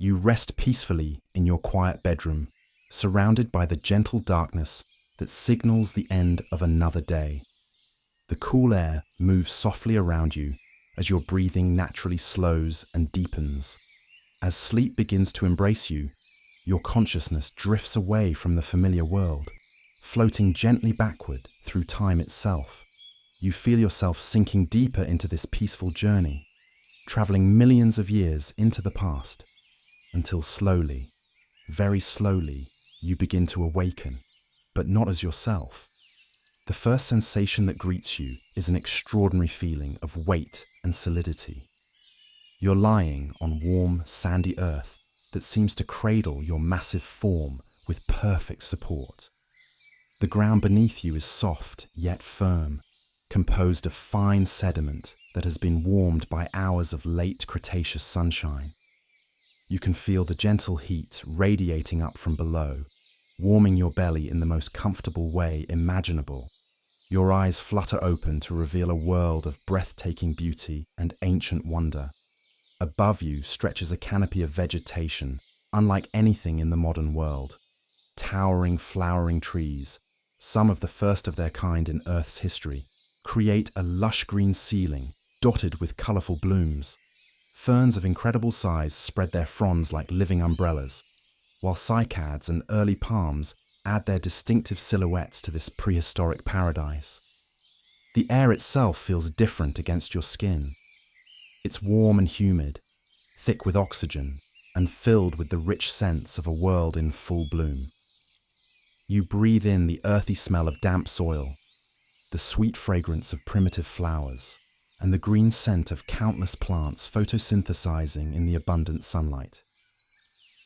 You rest peacefully in your quiet bedroom, surrounded by the gentle darkness that signals the end of another day. The cool air moves softly around you as your breathing naturally slows and deepens. As sleep begins to embrace you, your consciousness drifts away from the familiar world, floating gently backward through time itself. You feel yourself sinking deeper into this peaceful journey, traveling millions of years into the past, until slowly, very slowly, you begin to awaken, but not as yourself. The first sensation that greets you is an extraordinary feeling of weight and solidity. You're lying on warm, sandy earth that seems to cradle your massive form with perfect support. The ground beneath you is soft yet firm, composed of fine sediment that has been warmed by hours of late Cretaceous sunshine. You can feel the gentle heat radiating up from below, warming your belly in the most comfortable way imaginable. Your eyes flutter open to reveal a world of breathtaking beauty and ancient wonder. Above you stretches a canopy of vegetation, unlike anything in the modern world. Towering, flowering trees, some of the first of their kind in Earth's history, create a lush green ceiling dotted with colorful blooms. Ferns of incredible size spread their fronds like living umbrellas, while cycads and early palms add their distinctive silhouettes to this prehistoric paradise. The air itself feels different against your skin. It's warm and humid, thick with oxygen, and filled with the rich scents of a world in full bloom. You breathe in the earthy smell of damp soil, the sweet fragrance of primitive flowers, and the green scent of countless plants photosynthesizing in the abundant sunlight.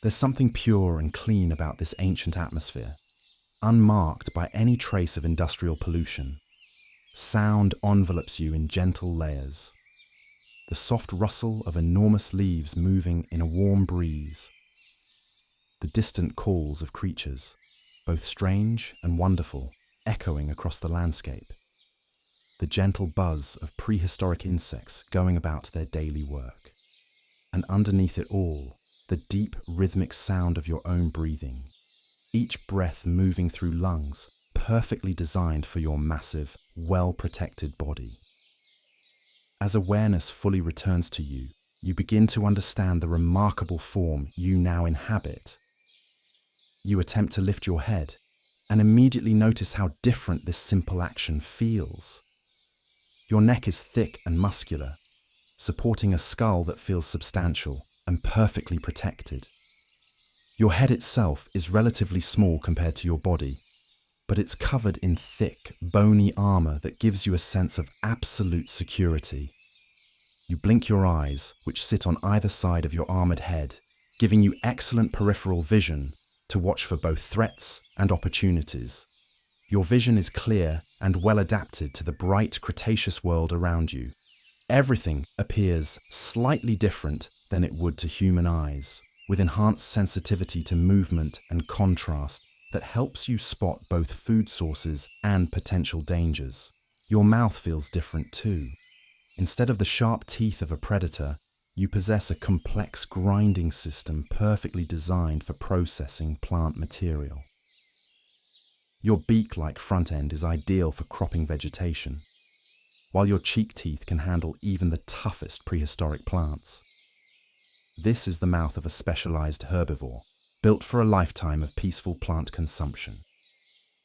There's something pure and clean about this ancient atmosphere, unmarked by any trace of industrial pollution. Sound envelops you in gentle layers. The soft rustle of enormous leaves moving in a warm breeze. The distant calls of creatures, both strange and wonderful, echoing across the landscape. The gentle buzz of prehistoric insects going about their daily work. And underneath it all, the deep rhythmic sound of your own breathing, each breath moving through lungs perfectly designed for your massive, well-protected body. As awareness fully returns to you, you begin to understand the remarkable form you now inhabit. You attempt to lift your head and immediately notice how different this simple action feels. Your neck is thick and muscular, supporting a skull that feels substantial and perfectly protected. Your head itself is relatively small compared to your body, but it's covered in thick, bony armor that gives you a sense of absolute security. You blink your eyes, which sit on either side of your armored head, giving you excellent peripheral vision to watch for both threats and opportunities. Your vision is clear and well adapted to the bright Cretaceous world around you. Everything appears slightly different than it would to human eyes, with enhanced sensitivity to movement and contrast that helps you spot both food sources and potential dangers. Your mouth feels different too. Instead of the sharp teeth of a predator, you possess a complex grinding system perfectly designed for processing plant material. Your beak-like front end is ideal for cropping vegetation, while your cheek teeth can handle even the toughest prehistoric plants. This is the mouth of a specialized herbivore, built for a lifetime of peaceful plant consumption.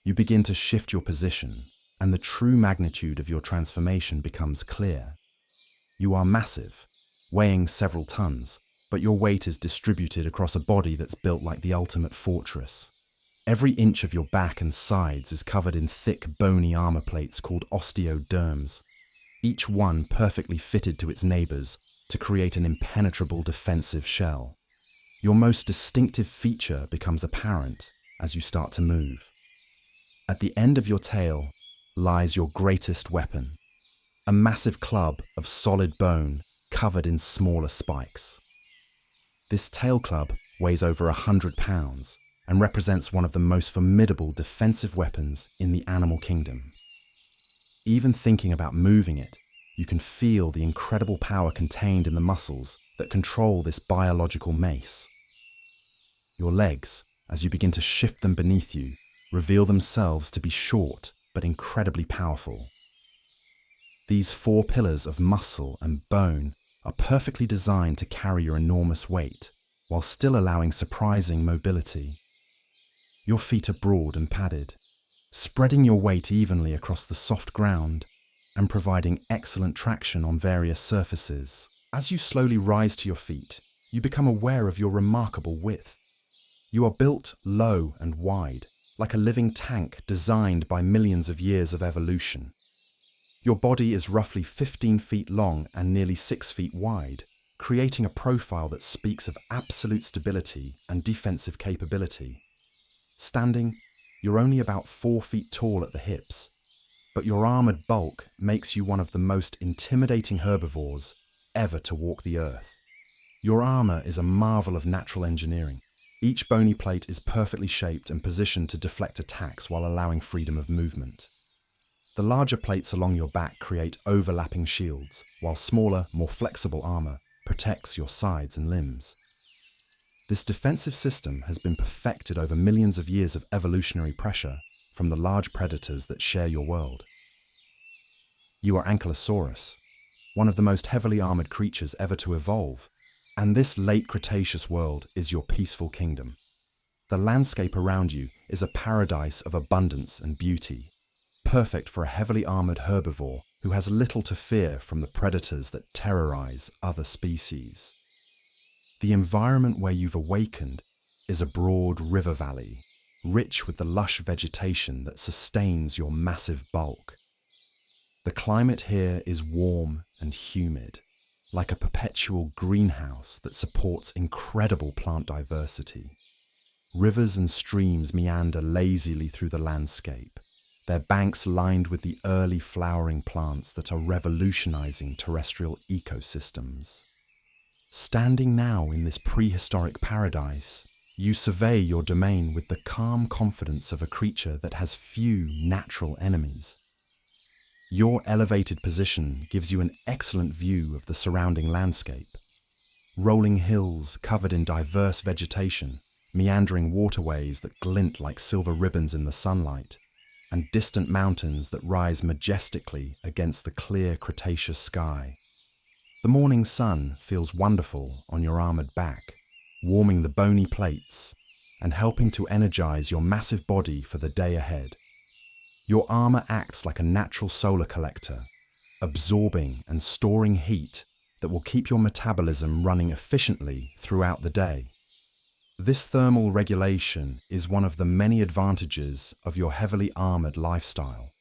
You begin to shift your position, and the true magnitude of your transformation becomes clear. You are massive, weighing several tons, but your weight is distributed across a body that's built like the ultimate fortress. Every inch of your back and sides is covered in thick, bony armor plates called osteoderms, each one perfectly fitted to its neighbors to create an impenetrable defensive shell. Your most distinctive feature becomes apparent as you start to move. At the end of your tail lies your greatest weapon, a massive club of solid bone covered in smaller spikes. This tail club weighs over 100 pounds and represents one of the most formidable defensive weapons in the animal kingdom. Even thinking about moving it, you can feel the incredible power contained in the muscles that control this biological mace. Your legs, as you begin to shift them beneath you, reveal themselves to be short but incredibly powerful. These four pillars of muscle and bone are perfectly designed to carry your enormous weight, while still allowing surprising mobility. Your feet are broad and padded, spreading your weight evenly across the soft ground and providing excellent traction on various surfaces. As you slowly rise to your feet, you become aware of your remarkable width. You are built low and wide, like a living tank designed by millions of years of evolution. Your body is roughly 15 feet long and nearly 6 feet wide, creating a profile that speaks of absolute stability and defensive capability. Standing, you're only about 4 feet tall at the hips, but your armored bulk makes you one of the most intimidating herbivores ever to walk the earth. Your armor is a marvel of natural engineering. Each bony plate is perfectly shaped and positioned to deflect attacks while allowing freedom of movement. The larger plates along your back create overlapping shields, while smaller, more flexible armor protects your sides and limbs. This defensive system has been perfected over millions of years of evolutionary pressure from the large predators that share your world. You are Ankylosaurus, one of the most heavily armored creatures ever to evolve, and this late Cretaceous world is your peaceful kingdom. The landscape around you is a paradise of abundance and beauty, perfect for a heavily armored herbivore who has little to fear from the predators that terrorize other species. The environment where you've awakened is a broad river valley, rich with the lush vegetation that sustains your massive bulk. The climate here is warm and humid, like a perpetual greenhouse that supports incredible plant diversity. Rivers and streams meander lazily through the landscape, their banks lined with the early flowering plants that are revolutionizing terrestrial ecosystems. Standing now in this prehistoric paradise, you survey your domain with the calm confidence of a creature that has few natural enemies. Your elevated position gives you an excellent view of the surrounding landscape. Rolling hills covered in diverse vegetation, meandering waterways that glint like silver ribbons in the sunlight, and distant mountains that rise majestically against the clear Cretaceous sky. The morning sun feels wonderful on your armored back, warming the bony plates and helping to energize your massive body for the day ahead. Your armor acts like a natural solar collector, absorbing and storing heat that will keep your metabolism running efficiently throughout the day. This thermal regulation is one of the many advantages of your heavily armored lifestyle.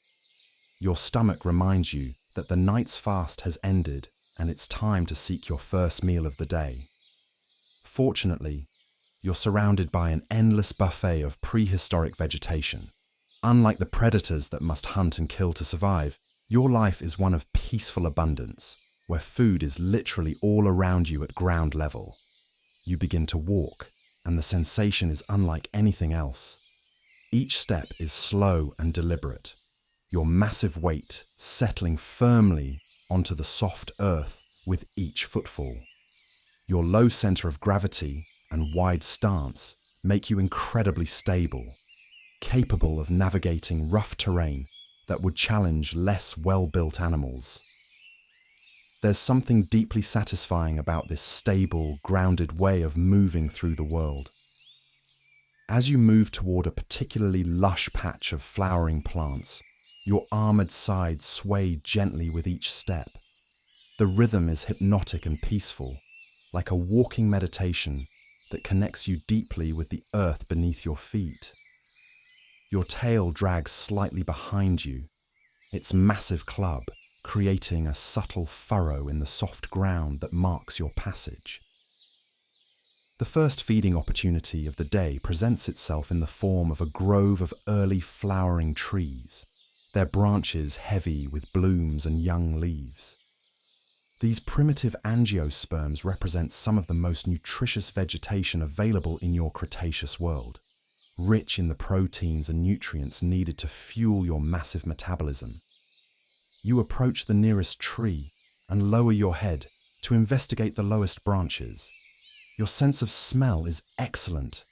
Your stomach reminds you that the night's fast has ended and it's time to seek your first meal of the day. Fortunately, you're surrounded by an endless buffet of prehistoric vegetation. Unlike the predators that must hunt and kill to survive, your life is one of peaceful abundance, where food is literally all around you at ground level. You begin to walk, and the sensation is unlike anything else. Each step is slow and deliberate, your massive weight settling firmly onto the soft earth with each footfall. Your low center of gravity and wide stance make you incredibly stable, capable of navigating rough terrain that would challenge less well-built animals. There's something deeply satisfying about this stable, grounded way of moving through the world. As you move toward a particularly lush patch of flowering plants, your armored sides sway gently with each step. The rhythm is hypnotic and peaceful, like a walking meditation that connects you deeply with the earth beneath your feet. Your tail drags slightly behind you, its massive club creating a subtle furrow in the soft ground that marks your passage. The first feeding opportunity of the day presents itself in the form of a grove of early flowering trees, their branches heavy with blooms and young leaves. These primitive angiosperms represent some of the most nutritious vegetation available in your Cretaceous world, rich in the proteins and nutrients needed to fuel your massive metabolism. You approach the nearest tree and lower your head to investigate the lowest branches. Your sense of smell is excellent,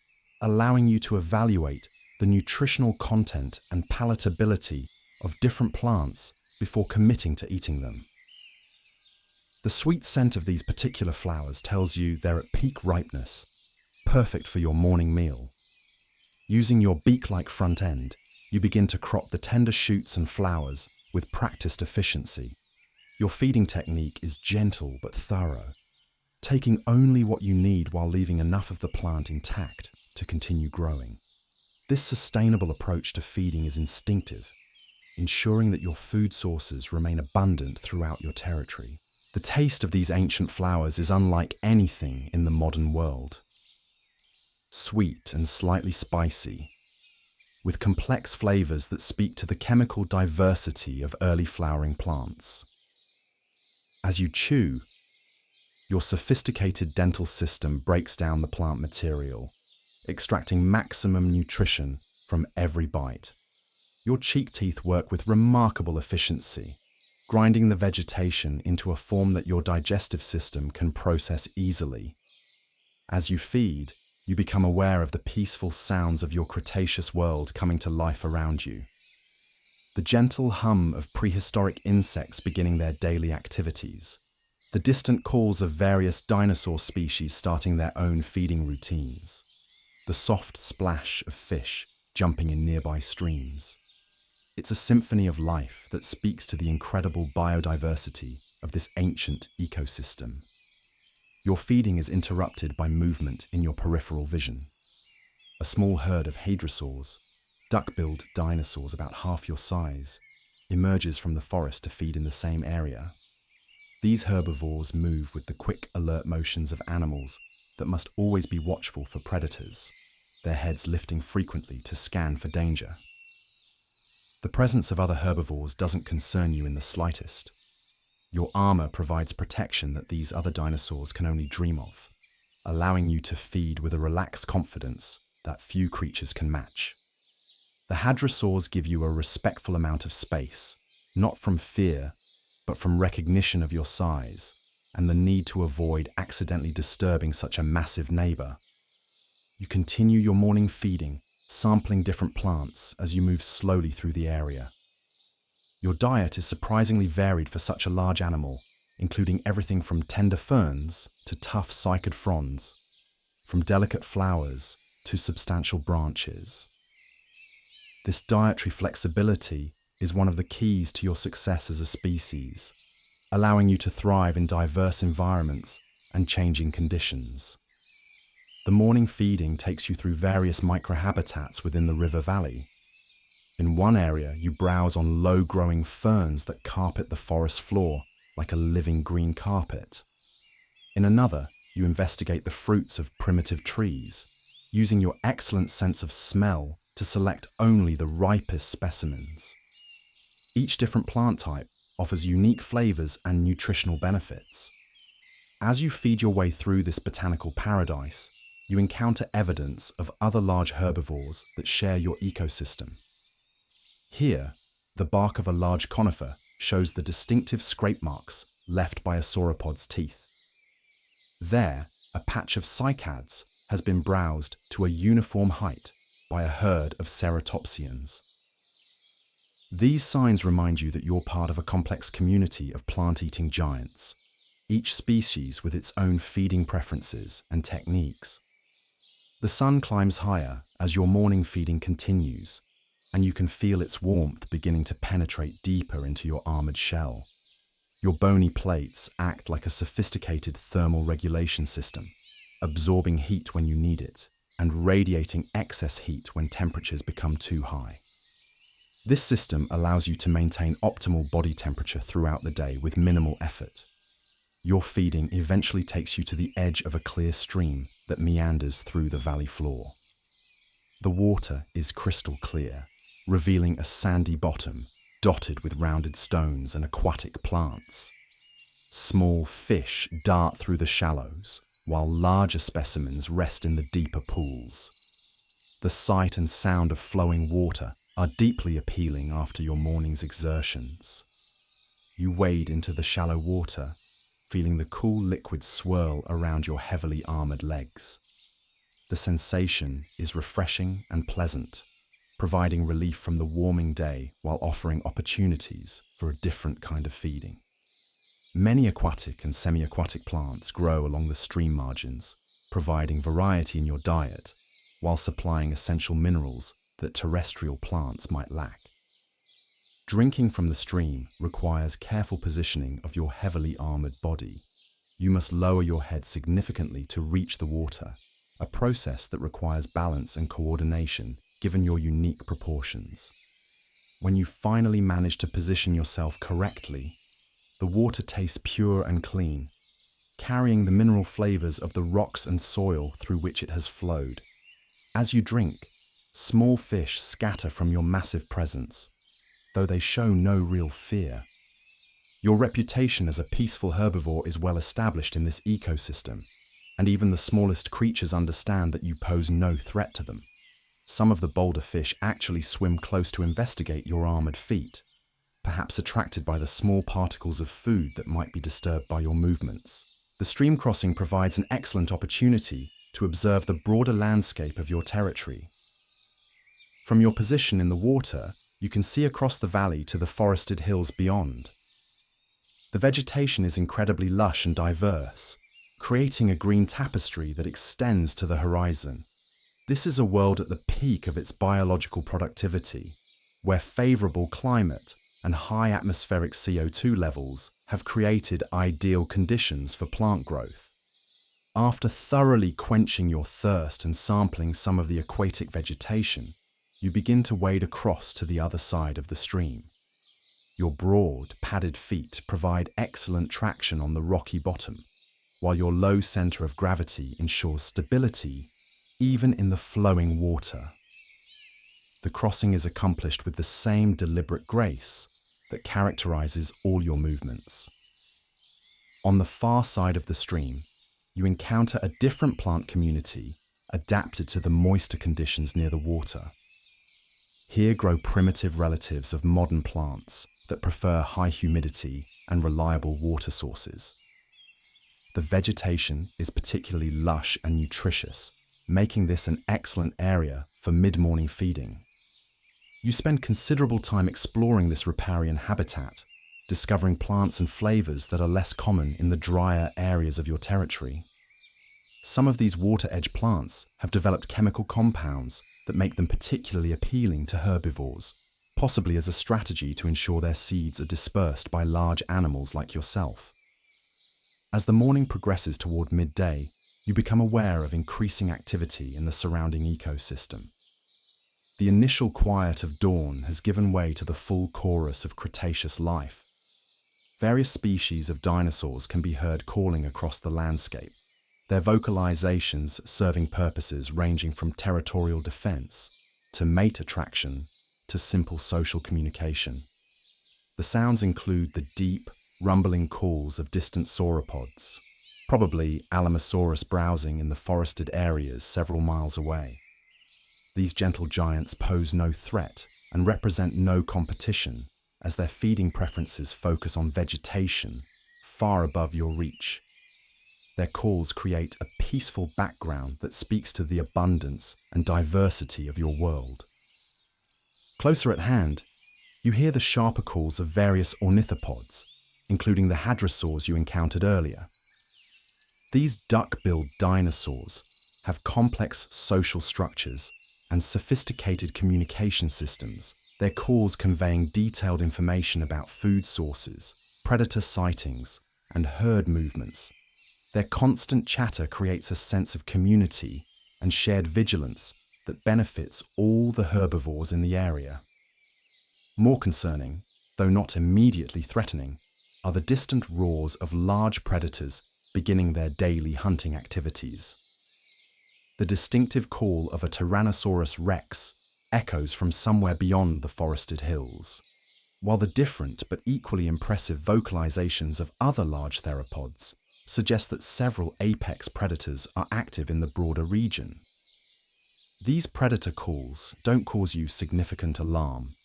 allowing you to evaluate the nutritional content and palatability of different plants before committing to eating them. The sweet scent of these particular flowers tells you they're at peak ripeness, perfect for your morning meal. Using your beak-like front end, you begin to crop the tender shoots and flowers with practiced efficiency. Your feeding technique is gentle but thorough, taking only what you need while leaving enough of the plant intact to continue growing. This sustainable approach to feeding is instinctive, ensuring that your food sources remain abundant throughout your territory. The taste of these ancient flowers is unlike anything in the modern world. Sweet and slightly spicy, with complex flavors that speak to the chemical diversity of early flowering plants. As you chew, your sophisticated dental system breaks down the plant material, extracting maximum nutrition from every bite. Your cheek teeth work with remarkable efficiency, grinding the vegetation into a form that your digestive system can process easily. As you feed, you become aware of the peaceful sounds of your Cretaceous world coming to life around you. The gentle hum of prehistoric insects beginning their daily activities, the distant calls of various dinosaur species starting their own feeding routines, the soft splash of fish jumping in nearby streams. It's a symphony of life that speaks to the incredible biodiversity of this ancient ecosystem. Your feeding is interrupted by movement in your peripheral vision. A small herd of hadrosaurs, duck-billed dinosaurs about half your size, emerges from the forest to feed in the same area. These herbivores move with the quick, alert motions of animals that must always be watchful for predators, their heads lifting frequently to scan for danger. The presence of other herbivores doesn't concern you in the slightest. Your armor provides protection that these other dinosaurs can only dream of, allowing you to feed with a relaxed confidence that few creatures can match. The hadrosaurs give you a respectful amount of space, not from fear, but from recognition of your size and the need to avoid accidentally disturbing such a massive neighbor. You continue your morning feeding, sampling different plants as you move slowly through the area. Your diet is surprisingly varied for such a large animal, including everything from tender ferns to tough cycad fronds, from delicate flowers to substantial branches. This dietary flexibility is one of the keys to your success as a species, allowing you to thrive in diverse environments and changing conditions. The morning feeding takes you through various microhabitats within the river valley. In one area, you browse on low-growing ferns that carpet the forest floor like a living green carpet. In another, you investigate the fruits of primitive trees, using your excellent sense of smell to select only the ripest specimens. Each different plant type offers unique flavors and nutritional benefits. As you feed your way through this botanical paradise, you encounter evidence of other large herbivores that share your ecosystem. Here, the bark of a large conifer shows the distinctive scrape marks left by a sauropod's teeth. There, a patch of cycads has been browsed to a uniform height by a herd of ceratopsians. These signs remind you that you're part of a complex community of plant-eating giants, each species with its own feeding preferences and techniques. The sun climbs higher as your morning feeding continues, and you can feel its warmth beginning to penetrate deeper into your armored shell. Your bony plates act like a sophisticated thermal regulation system, absorbing heat when you need it and radiating excess heat when temperatures become too high. This system allows you to maintain optimal body temperature throughout the day with minimal effort. Your feeding eventually takes you to the edge of a clear stream that meanders through the valley floor. The water is crystal clear, revealing a sandy bottom dotted with rounded stones and aquatic plants. Small fish dart through the shallows, while larger specimens rest in the deeper pools. The sight and sound of flowing water are deeply appealing after your morning's exertions. You wade into the shallow water, feeling the cool liquid swirl around your heavily armored legs. The sensation is refreshing and pleasant, providing relief from the warming day while offering opportunities for a different kind of feeding. Many aquatic and semi-aquatic plants grow along the stream margins, providing variety in your diet while supplying essential minerals that terrestrial plants might lack. Drinking from the stream requires careful positioning of your heavily armored body. You must lower your head significantly to reach the water, a process that requires balance and coordination given your unique proportions. When you finally manage to position yourself correctly, the water tastes pure and clean, carrying the mineral flavors of the rocks and soil through which it has flowed. As you drink, small fish scatter from your massive presence, though they show no real fear. Your reputation as a peaceful herbivore is well established in this ecosystem, and even the smallest creatures understand that you pose no threat to them. Some of the bolder fish actually swim close to investigate your armored feet, perhaps attracted by the small particles of food that might be disturbed by your movements. The stream crossing provides an excellent opportunity to observe the broader landscape of your territory. From your position in the water, you can see across the valley to the forested hills beyond. The vegetation is incredibly lush and diverse, creating a green tapestry that extends to the horizon. This is a world at the peak of its biological productivity, where favorable climate and high atmospheric CO2 levels have created ideal conditions for plant growth. After thoroughly quenching your thirst and sampling some of the aquatic vegetation, you begin to wade across to the other side of the stream. Your broad, padded feet provide excellent traction on the rocky bottom, while your low center of gravity ensures stability even in the flowing water. The crossing is accomplished with the same deliberate grace that characterizes all your movements. On the far side of the stream, you encounter a different plant community adapted to the moister conditions near the water. Here grow primitive relatives of modern plants that prefer high humidity and reliable water sources. The vegetation is particularly lush and nutritious, making this an excellent area for mid-morning feeding. You spend considerable time exploring this riparian habitat, discovering plants and flavors that are less common in the drier areas of your territory. Some of these water-edge plants have developed chemical compounds that make them particularly appealing to herbivores, possibly as a strategy to ensure their seeds are dispersed by large animals like yourself. As the morning progresses toward midday, you become aware of increasing activity in the surrounding ecosystem. The initial quiet of dawn has given way to the full chorus of Cretaceous life. Various species of dinosaurs can be heard calling across the landscape, their vocalizations serving purposes ranging from territorial defense to mate attraction to simple social communication. The sounds include the deep, rumbling calls of distant sauropods, probably Ankylosaurus browsing in the forested areas several miles away. These gentle giants pose no threat and represent no competition, as their feeding preferences focus on vegetation far above your reach. Their calls create a peaceful background that speaks to the abundance and diversity of your world. Closer at hand, you hear the sharper calls of various ornithopods, including the hadrosaurs you encountered earlier. These duck-billed dinosaurs have complex social structures and sophisticated communication systems, their calls conveying detailed information about food sources, predator sightings, and herd movements. Their constant chatter creates a sense of community and shared vigilance that benefits all the herbivores in the area. More concerning, though not immediately threatening, are the distant roars of large predators beginning their daily hunting activities. The distinctive call of a Tyrannosaurus rex echoes from somewhere beyond the forested hills, while the different but equally impressive vocalizations of other large theropods suggest that several apex predators are active in the broader region. These predator calls don't cause you significant alarm,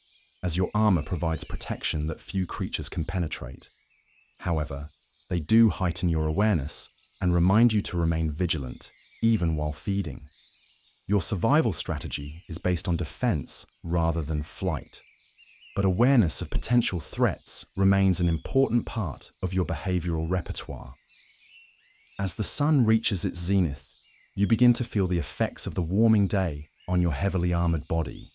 as your armor provides protection that few creatures can penetrate. However, they do heighten your awareness and remind you to remain vigilant, even while feeding. Your survival strategy is based on defense rather than flight, but awareness of potential threats remains an important part of your behavioral repertoire. As the sun reaches its zenith, you begin to feel the effects of the warming day on your heavily armored body.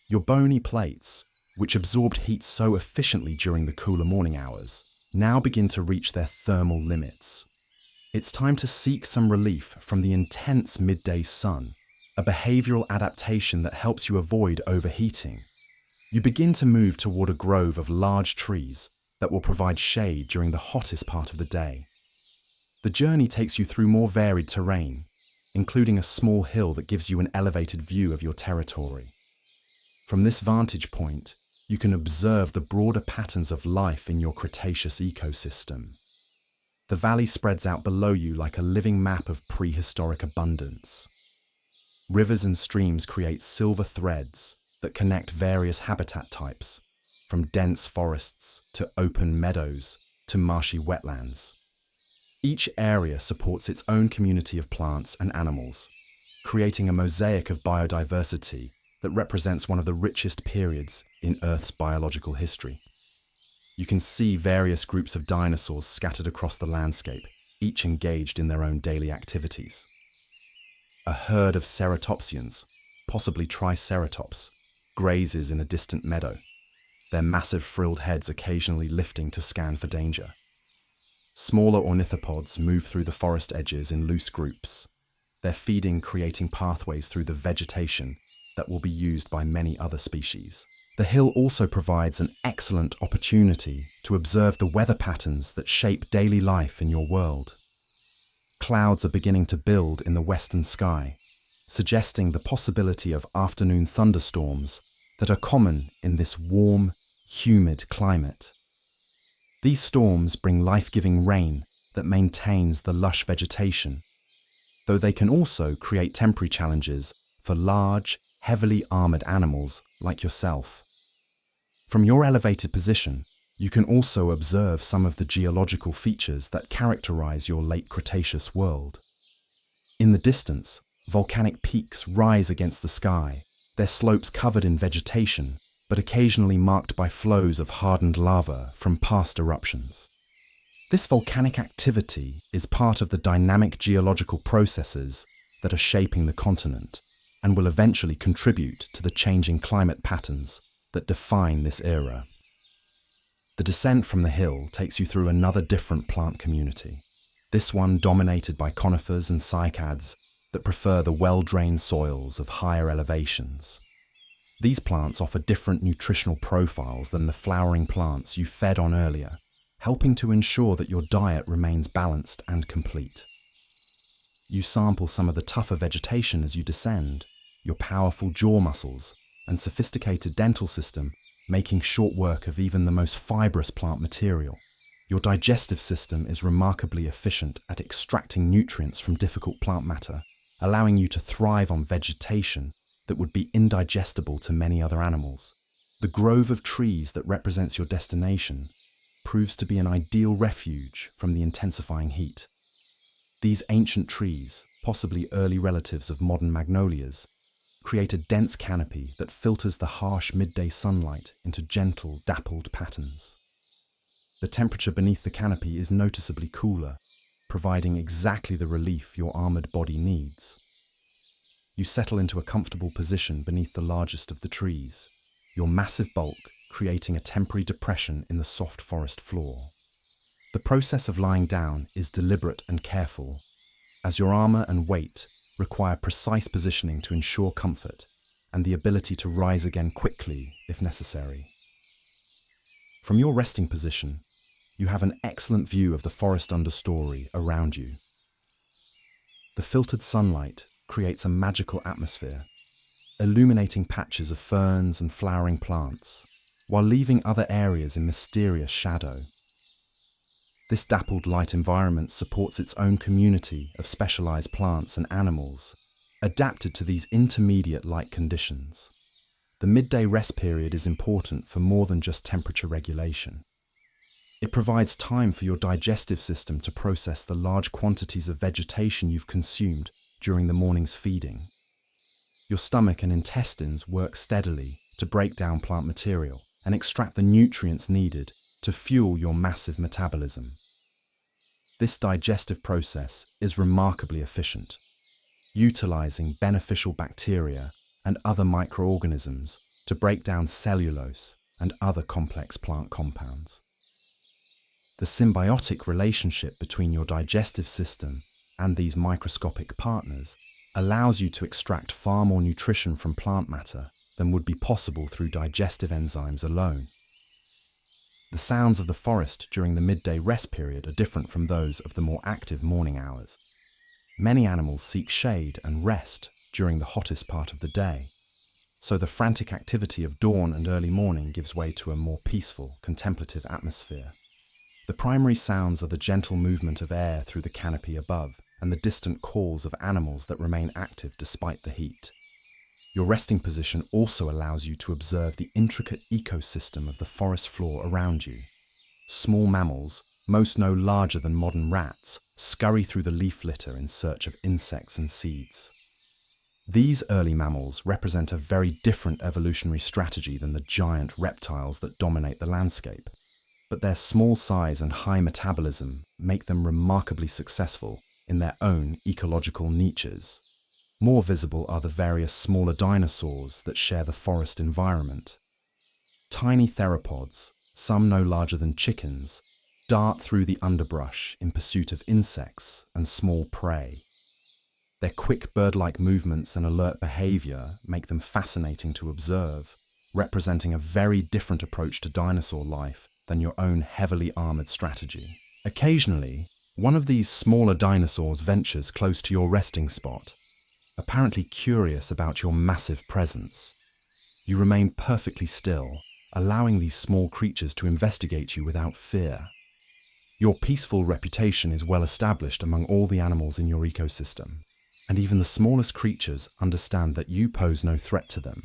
Your bony plates, which absorbed heat so efficiently during the cooler morning hours, now begin to reach their thermal limits. It's time to seek some relief from the intense midday sun, a behavioral adaptation that helps you avoid overheating. You begin to move toward a grove of large trees that will provide shade during the hottest part of the day. The journey takes you through more varied terrain, including a small hill that gives you an elevated view of your territory. From this vantage point, you can observe the broader patterns of life in your Cretaceous ecosystem. The valley spreads out below you like a living map of prehistoric abundance. Rivers and streams create silver threads that connect various habitat types, from dense forests to open meadows to marshy wetlands. Each area supports its own community of plants and animals, creating a mosaic of biodiversity that represents one of the richest periods in Earth's biological history. You can see various groups of dinosaurs scattered across the landscape, each engaged in their own daily activities. A herd of ceratopsians, possibly triceratops, grazes in a distant meadow, their massive frilled heads occasionally lifting to scan for danger. Smaller ornithopods move through the forest edges in loose groups, their feeding creating pathways through the vegetation that will be used by many other species. The hill also provides an excellent opportunity to observe the weather patterns that shape daily life in your world. Clouds are beginning to build in the western sky, suggesting the possibility of afternoon thunderstorms that are common in this warm, humid climate. These storms bring life-giving rain that maintains the lush vegetation, though they can also create temporary challenges for large, heavily armored animals like yourself. From your elevated position, you can also observe some of the geological features that characterize your late Cretaceous world. In the distance, volcanic peaks rise against the sky, their slopes covered in vegetation, but occasionally marked by flows of hardened lava from past eruptions. This volcanic activity is part of the dynamic geological processes that are shaping the continent and will eventually contribute to the changing climate patterns that define this era. The descent from the hill takes you through another different plant community, this one dominated by conifers and cycads that prefer the well-drained soils of higher elevations. These plants offer different nutritional profiles than the flowering plants you fed on earlier, helping to ensure that your diet remains balanced and complete. You sample some of the tougher vegetation as you descend, your powerful jaw muscles and sophisticated dental system making short work of even the most fibrous plant material. Your digestive system is remarkably efficient at extracting nutrients from difficult plant matter, allowing you to thrive on vegetation that would be indigestible to many other animals. The grove of trees that represents your destination proves to be an ideal refuge from the intensifying heat. These ancient trees, possibly early relatives of modern magnolias, create a dense canopy that filters the harsh midday sunlight into gentle, dappled patterns. The temperature beneath the canopy is noticeably cooler, providing exactly the relief your armored body needs. You settle into a comfortable position beneath the largest of the trees, your massive bulk creating a temporary depression in the soft forest floor. The process of lying down is deliberate and careful, as your armor and weight require precise positioning to ensure comfort and the ability to rise again quickly if necessary. From your resting position, you have an excellent view of the forest understory around you. The filtered sunlight creates a magical atmosphere, illuminating patches of ferns and flowering plants, while leaving other areas in mysterious shadow. This dappled light environment supports its own community of specialized plants and animals, adapted to these intermediate light conditions. The midday rest period is important for more than just temperature regulation. It provides time for your digestive system to process the large quantities of vegetation you've consumed during the morning's feeding. Your stomach and intestines work steadily to break down plant material and extract the nutrients needed to fuel your massive metabolism. This digestive process is remarkably efficient, utilizing beneficial bacteria and other microorganisms to break down cellulose and other complex plant compounds. The symbiotic relationship between your digestive system and these microscopic partners allows you to extract far more nutrition from plant matter than would be possible through digestive enzymes alone. The sounds of the forest during the midday rest period are different from those of the more active morning hours. Many animals seek shade and rest during the hottest part of the day, so the frantic activity of dawn and early morning gives way to a more peaceful, contemplative atmosphere. The primary sounds are the gentle movement of air through the canopy above and the distant calls of animals that remain active despite the heat. Your resting position also allows you to observe the intricate ecosystem of the forest floor around you. Small mammals, most no larger than modern rats, scurry through the leaf litter in search of insects and seeds. These early mammals represent a very different evolutionary strategy than the giant reptiles that dominate the landscape, but their small size and high metabolism make them remarkably successful in their own ecological niches. More visible are the various smaller dinosaurs that share the forest environment. Tiny theropods, some no larger than chickens, dart through the underbrush in pursuit of insects and small prey. Their quick bird-like movements and alert behavior make them fascinating to observe, representing a very different approach to dinosaur life than your own heavily armored strategy. Occasionally, one of these smaller dinosaurs ventures close to your resting spot, apparently curious about your massive presence. You remain perfectly still, allowing these small creatures to investigate you without fear. Your peaceful reputation is well established among all the animals in your ecosystem, and even the smallest creatures understand that you pose no threat to them.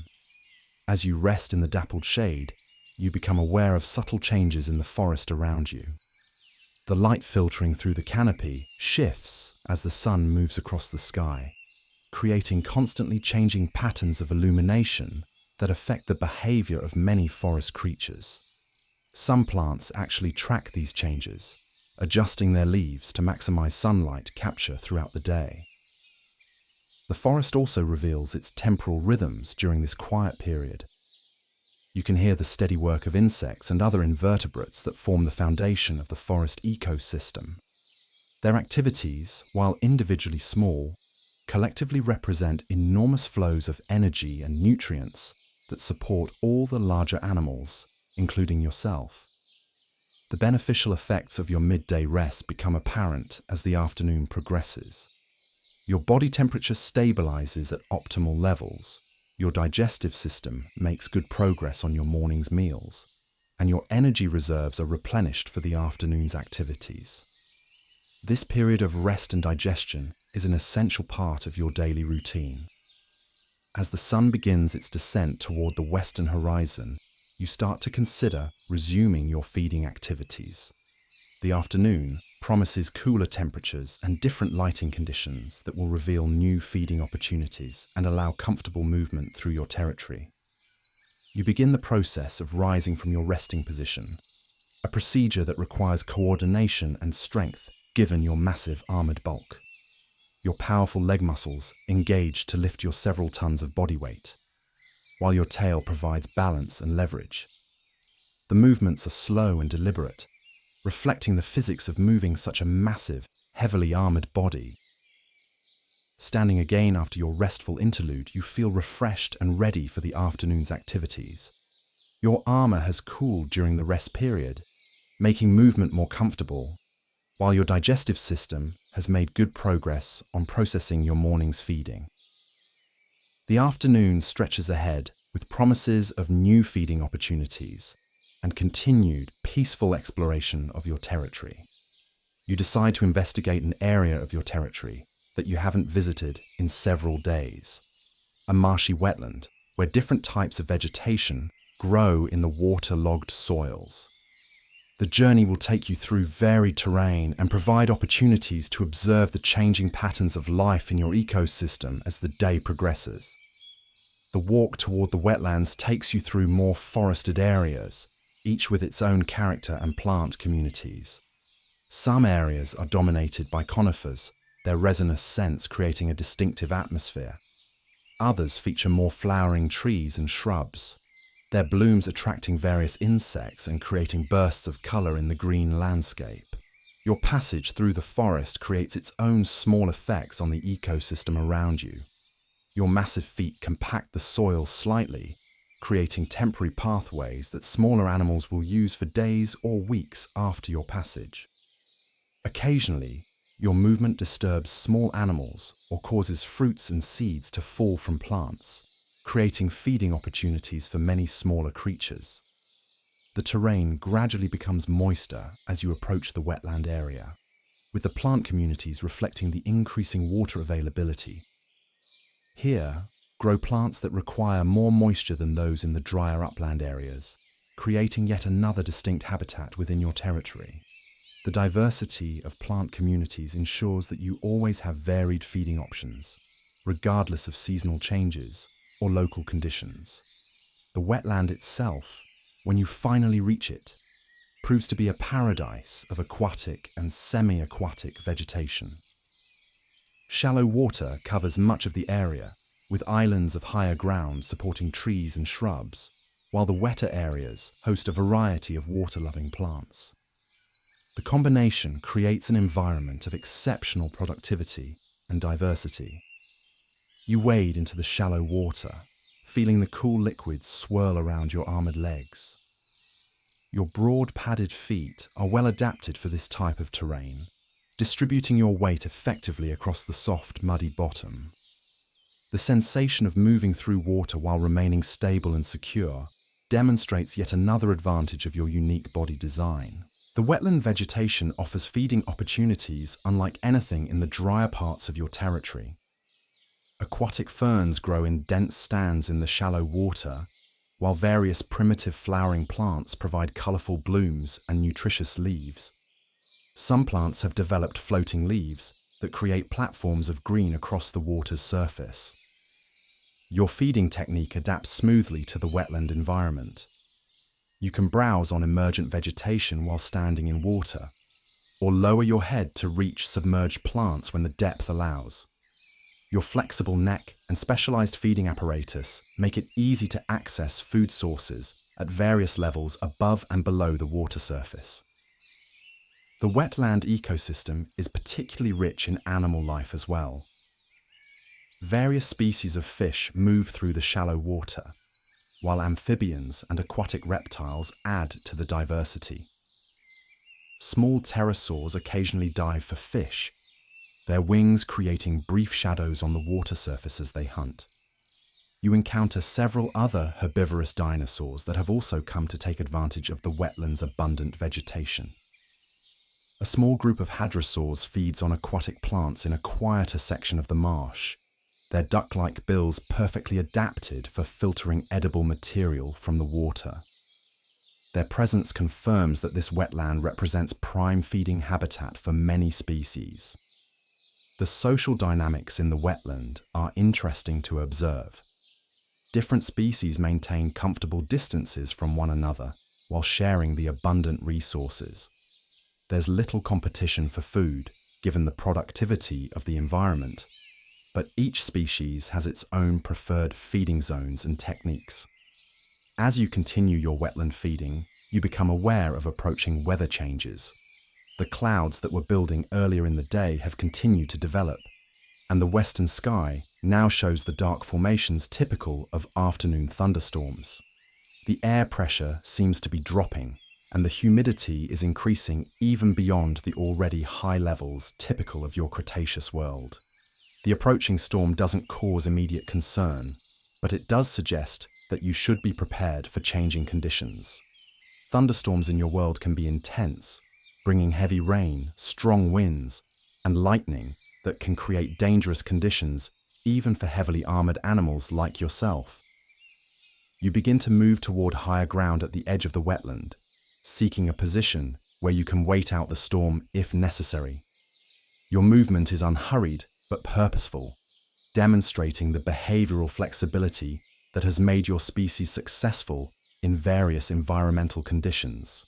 As you rest in the dappled shade, you become aware of subtle changes in the forest around you. The light filtering through the canopy shifts as the sun moves across the sky, creating constantly changing patterns of illumination that affect the behavior of many forest creatures. Some plants actually track these changes, adjusting their leaves to maximize sunlight capture throughout the day. The forest also reveals its temporal rhythms during this quiet period. You can hear the steady work of insects and other invertebrates that form the foundation of the forest ecosystem. Their activities, while individually small, collectively represent enormous flows of energy and nutrients that support all the larger animals, including yourself. The beneficial effects of your midday rest become apparent as the afternoon progresses. Your body temperature stabilizes at optimal levels, your digestive system makes good progress on your morning's meals, and your energy reserves are replenished for the afternoon's activities. This period of rest and digestion is an essential part of your daily routine. As the sun begins its descent toward the western horizon, you start to consider resuming your feeding activities. The afternoon promises cooler temperatures and different lighting conditions that will reveal new feeding opportunities and allow comfortable movement through your territory. You begin the process of rising from your resting position, a procedure that requires coordination and strength given your massive armored bulk. Your powerful leg muscles engage to lift your several tons of body weight, while your tail provides balance and leverage. The movements are slow and deliberate, reflecting the physics of moving such a massive, heavily armored body. Standing again after your restful interlude, you feel refreshed and ready for the afternoon's activities. Your armor has cooled during the rest period, making movement more comfortable, while your digestive system has made good progress on processing your morning's feeding. The afternoon stretches ahead with promises of new feeding opportunities and continued peaceful exploration of your territory. You decide to investigate an area of your territory that you haven't visited in several days, a marshy wetland where different types of vegetation grow in the waterlogged soils. The The journey will take you through varied terrain and provide opportunities to observe the changing patterns of life in your ecosystem as the day progresses. The walk toward the wetlands takes you through more forested areas, each with its own character and plant communities. Some areas are dominated by conifers, their resinous scents creating a distinctive atmosphere. Others feature more flowering trees and shrubs, their blooms attracting various insects and creating bursts of color in the green landscape. Your passage through the forest creates its own small effects on the ecosystem around you. Your massive feet compact the soil slightly, creating temporary pathways that smaller animals will use for days or weeks after your passage. Occasionally, your movement disturbs small animals or causes fruits and seeds to fall from plants, creating feeding opportunities for many smaller creatures. The terrain gradually becomes moister as you approach the wetland area, with the plant communities reflecting the increasing water availability. Here, grow plants that require more moisture than those in the drier upland areas, creating yet another distinct habitat within your territory. The diversity of plant communities ensures that you always have varied feeding options, regardless of seasonal changes or local conditions. The wetland itself, when you finally reach it, proves to be a paradise of aquatic and semi-aquatic vegetation. Shallow water covers much of the area, with islands of higher ground supporting trees and shrubs, while the wetter areas host a variety of water-loving plants. The combination creates an environment of exceptional productivity and diversity. You wade into the shallow water, feeling the cool liquids swirl around your armored legs. Your broad padded feet are well adapted for this type of terrain, distributing your weight effectively across the soft, muddy bottom. The sensation of moving through water while remaining stable and secure demonstrates yet another advantage of your unique body design. The wetland vegetation offers feeding opportunities unlike anything in the drier parts of your territory. Aquatic ferns grow in dense stands in the shallow water, while various primitive flowering plants provide colorful blooms and nutritious leaves. Some plants have developed floating leaves that create platforms of green across the water's surface. Your feeding technique adapts smoothly to the wetland environment. You can browse on emergent vegetation while standing in water, or lower your head to reach submerged plants when the depth allows. Your flexible neck and specialized feeding apparatus make it easy to access food sources at various levels above and below the water surface. The wetland ecosystem is particularly rich in animal life as well. Various species of fish move through the shallow water, while amphibians and aquatic reptiles add to the diversity. Small pterosaurs occasionally dive for fish, their wings creating brief shadows on the water surface as they hunt. You encounter several other herbivorous dinosaurs that have also come to take advantage of the wetland's abundant vegetation. A small group of hadrosaurs feeds on aquatic plants in a quieter section of the marsh, their duck-like bills perfectly adapted for filtering edible material from the water. Their presence confirms that this wetland represents prime feeding habitat for many species. The social dynamics in the wetland are interesting to observe. Different species maintain comfortable distances from one another while sharing the abundant resources. There's little competition for food, given the productivity of the environment, but each species has its own preferred feeding zones and techniques. As you continue your wetland feeding, you become aware of approaching weather changes. The clouds that were building earlier in the day have continued to develop, and the western sky now shows the dark formations typical of afternoon thunderstorms. The air pressure seems to be dropping, and the humidity is increasing even beyond the already high levels typical of your Cretaceous world. The approaching storm doesn't cause immediate concern, but it does suggest that you should be prepared for changing conditions. Thunderstorms in your world can be intense, bringing heavy rain, strong winds, and lightning that can create dangerous conditions even for heavily armored animals like yourself. You begin to move toward higher ground at the edge of the wetland, seeking a position where you can wait out the storm if necessary. Your movement is unhurried but purposeful, demonstrating the behavioral flexibility that has made your species successful in various environmental conditions.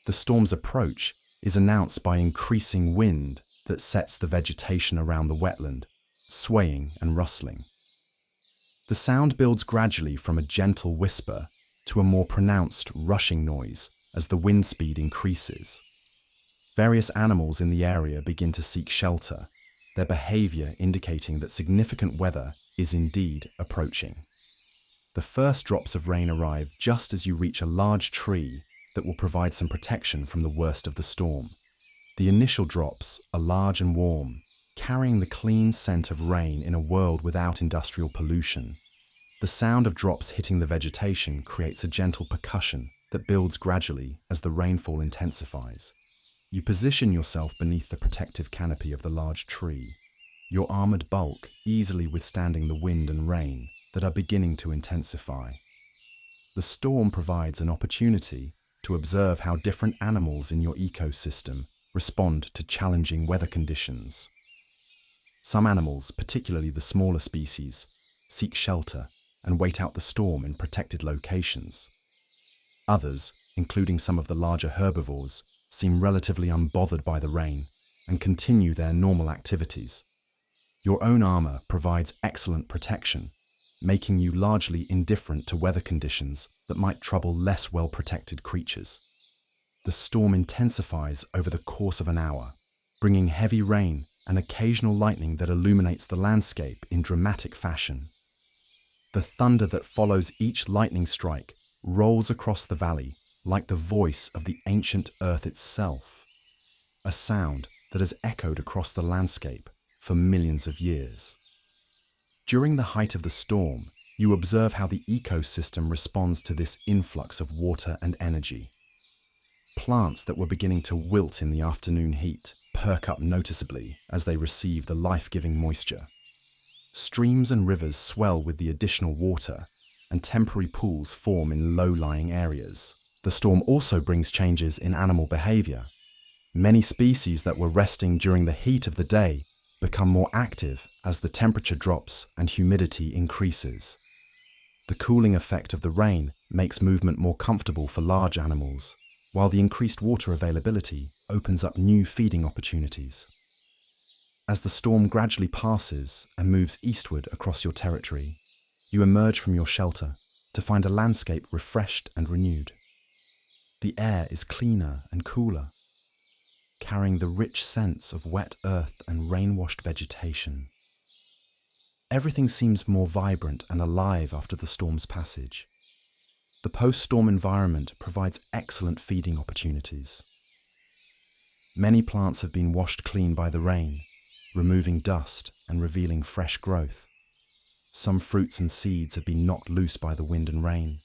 The storm's approach is announced by increasing wind that sets the vegetation around the wetland, swaying and rustling. The sound builds gradually from a gentle whisper to a more pronounced rushing noise as the wind speed increases. Various animals in the area begin to seek shelter, their behavior indicating that significant weather is indeed approaching. The first drops of rain arrive just as you reach a large tree that will provide some protection from the worst of the storm. The initial drops are large and warm, carrying the clean scent of rain in a world without industrial pollution. The sound of drops hitting the vegetation creates a gentle percussion that builds gradually as the rainfall intensifies. You position yourself beneath the protective canopy of the large tree, your armored bulk easily withstanding the wind and rain that are beginning to intensify. The storm provides an opportunity to observe how different animals in your ecosystem respond to challenging weather conditions. Some animals, particularly the smaller species, seek shelter and wait out the storm in protected locations. Others, including some of the larger herbivores, seem relatively unbothered by the rain and continue their normal activities. Your own armor provides excellent protection, making you largely indifferent to weather conditions that might trouble less well-protected creatures. The storm intensifies over the course of an hour, bringing heavy rain and occasional lightning that illuminates the landscape in dramatic fashion. The thunder that follows each lightning strike rolls across the valley like the voice of the ancient earth itself, a sound that has echoed across the landscape for millions of years. During the height of the storm, you observe how the ecosystem responds to this influx of water and energy. Plants that were beginning to wilt in the afternoon heat perk up noticeably as they receive the life-giving moisture. Streams and rivers swell with the additional water, and temporary pools form in low-lying areas. The storm also brings changes in animal behavior. Many species that were resting during the heat of the day become more active as the temperature drops and humidity increases. The cooling effect of the rain makes movement more comfortable for large animals, while the increased water availability opens up new feeding opportunities. As the storm gradually passes and moves eastward across your territory, you emerge from your shelter to find a landscape refreshed and renewed. The air is cleaner and cooler, carrying the rich scents of wet earth and rain-washed vegetation. Everything seems more vibrant and alive after the storm's passage. The post-storm environment provides excellent feeding opportunities. Many plants have been washed clean by the rain, removing dust and revealing fresh growth. Some fruits and seeds have been knocked loose by the wind and rain,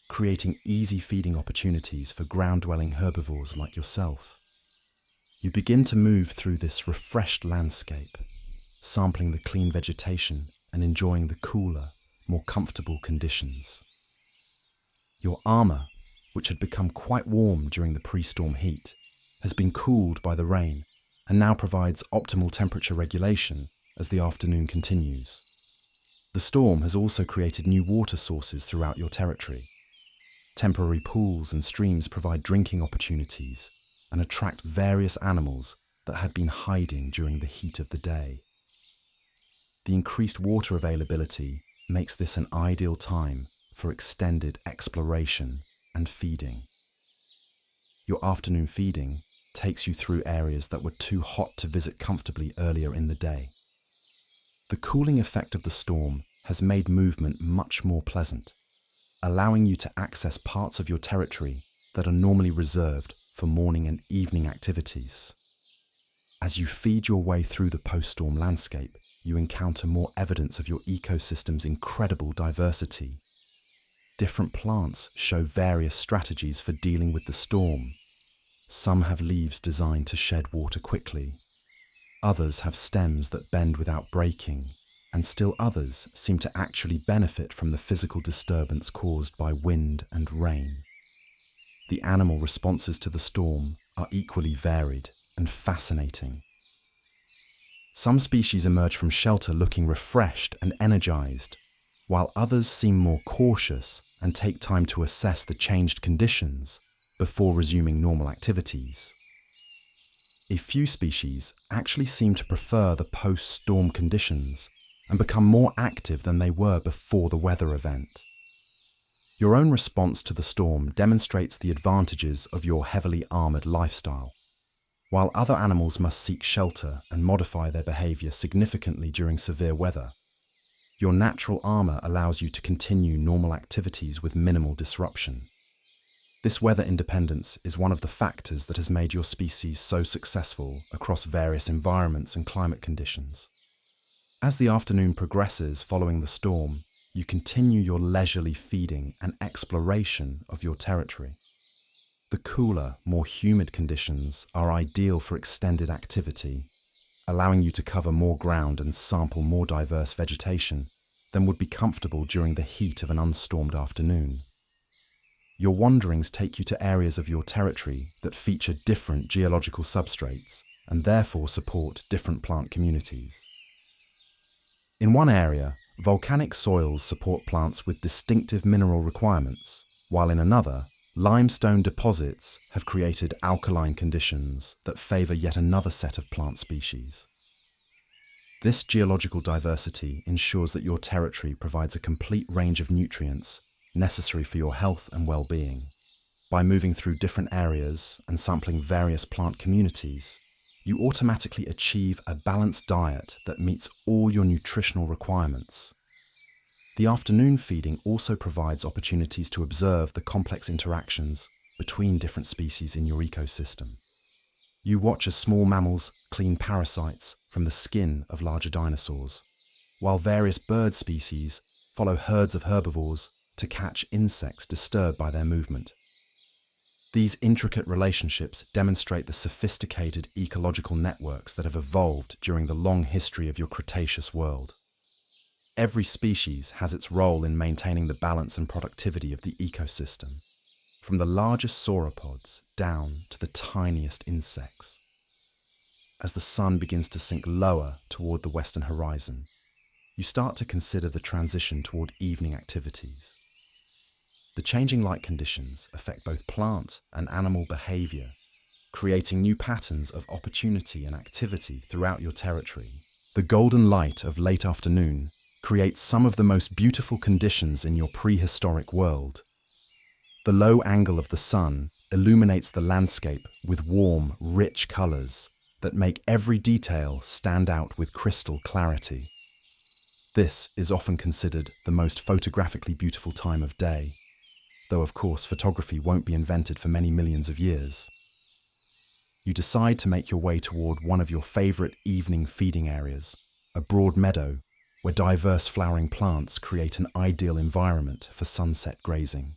creating easy feeding opportunities for ground-dwelling herbivores like yourself. You begin to move through this refreshed landscape, sampling the clean vegetation and enjoying the cooler, more comfortable conditions. Your armor, which had become quite warm during the pre-storm heat, has been cooled by the rain and now provides optimal temperature regulation as the afternoon continues. The storm has also created new water sources throughout your territory. Temporary pools and streams provide drinking opportunities and attract various animals that had been hiding during the heat of the day. The increased water availability makes this an ideal time for extended exploration and feeding. Your afternoon feeding takes you through areas that were too hot to visit comfortably earlier in the day. The cooling effect of the storm has made movement much more pleasant, allowing you to access parts of your territory that are normally reserved for morning and evening activities. As you feed your way through the post-storm landscape, you encounter more evidence of your ecosystem's incredible diversity. Different plants show various strategies for dealing with the storm. Some have leaves designed to shed water quickly. Others have stems that bend without breaking, and still others seem to actually benefit from the physical disturbance caused by wind and rain. the animal responses to the storm are equally varied and fascinating. Some species emerge from shelter looking refreshed and energized, while others seem more cautious and take time to assess the changed conditions before resuming normal activities. A few species actually seem to prefer the post-storm conditions and become more active than they were before the weather event. Your own response to the storm demonstrates the advantages of your heavily armored lifestyle. While other animals must seek shelter and modify their behavior significantly during severe weather, your natural armor allows you to continue normal activities with minimal disruption. This weather independence is one of the factors that has made your species so successful across various environments and climate conditions. As the afternoon progresses following the storm, you continue your leisurely feeding and exploration of your territory. The cooler, more humid conditions are ideal for extended activity, allowing you to cover more ground and sample more diverse vegetation than would be comfortable during the heat of an unstormed afternoon. Your wanderings take you to areas of your territory that feature different geological substrates and therefore support different plant communities. In one area, volcanic soils support plants with distinctive mineral requirements, while in another, limestone deposits have created alkaline conditions that favor yet another set of plant species. This geological diversity ensures that your territory provides a complete range of nutrients necessary for your health and well-being. By moving through different areas and sampling various plant communities, you automatically achieve a balanced diet that meets all your nutritional requirements. The afternoon feeding also provides opportunities to observe the complex interactions between different species in your ecosystem. You watch as small mammals clean parasites from the skin of larger dinosaurs, while various bird species follow herds of herbivores to catch insects disturbed by their movement. These intricate relationships demonstrate the sophisticated ecological networks that have evolved during the long history of your Cretaceous world. Every species has its role in maintaining the balance and productivity of the ecosystem, from the largest sauropods down to the tiniest insects. As the sun begins to sink lower toward the western horizon, you start to consider the transition toward evening activities. The changing light conditions affect both plant and animal behavior, creating new patterns of opportunity and activity throughout your territory. The golden light of late afternoon creates some of the most beautiful conditions in your prehistoric world. The low angle of the sun illuminates the landscape with warm, rich colors that make every detail stand out with crystal clarity. This is often considered the most photographically beautiful time of day, though of course photography won't be invented for many millions of years. You decide to make your way toward one of your favorite evening feeding areas, a broad meadow where diverse flowering plants create an ideal environment for sunset grazing.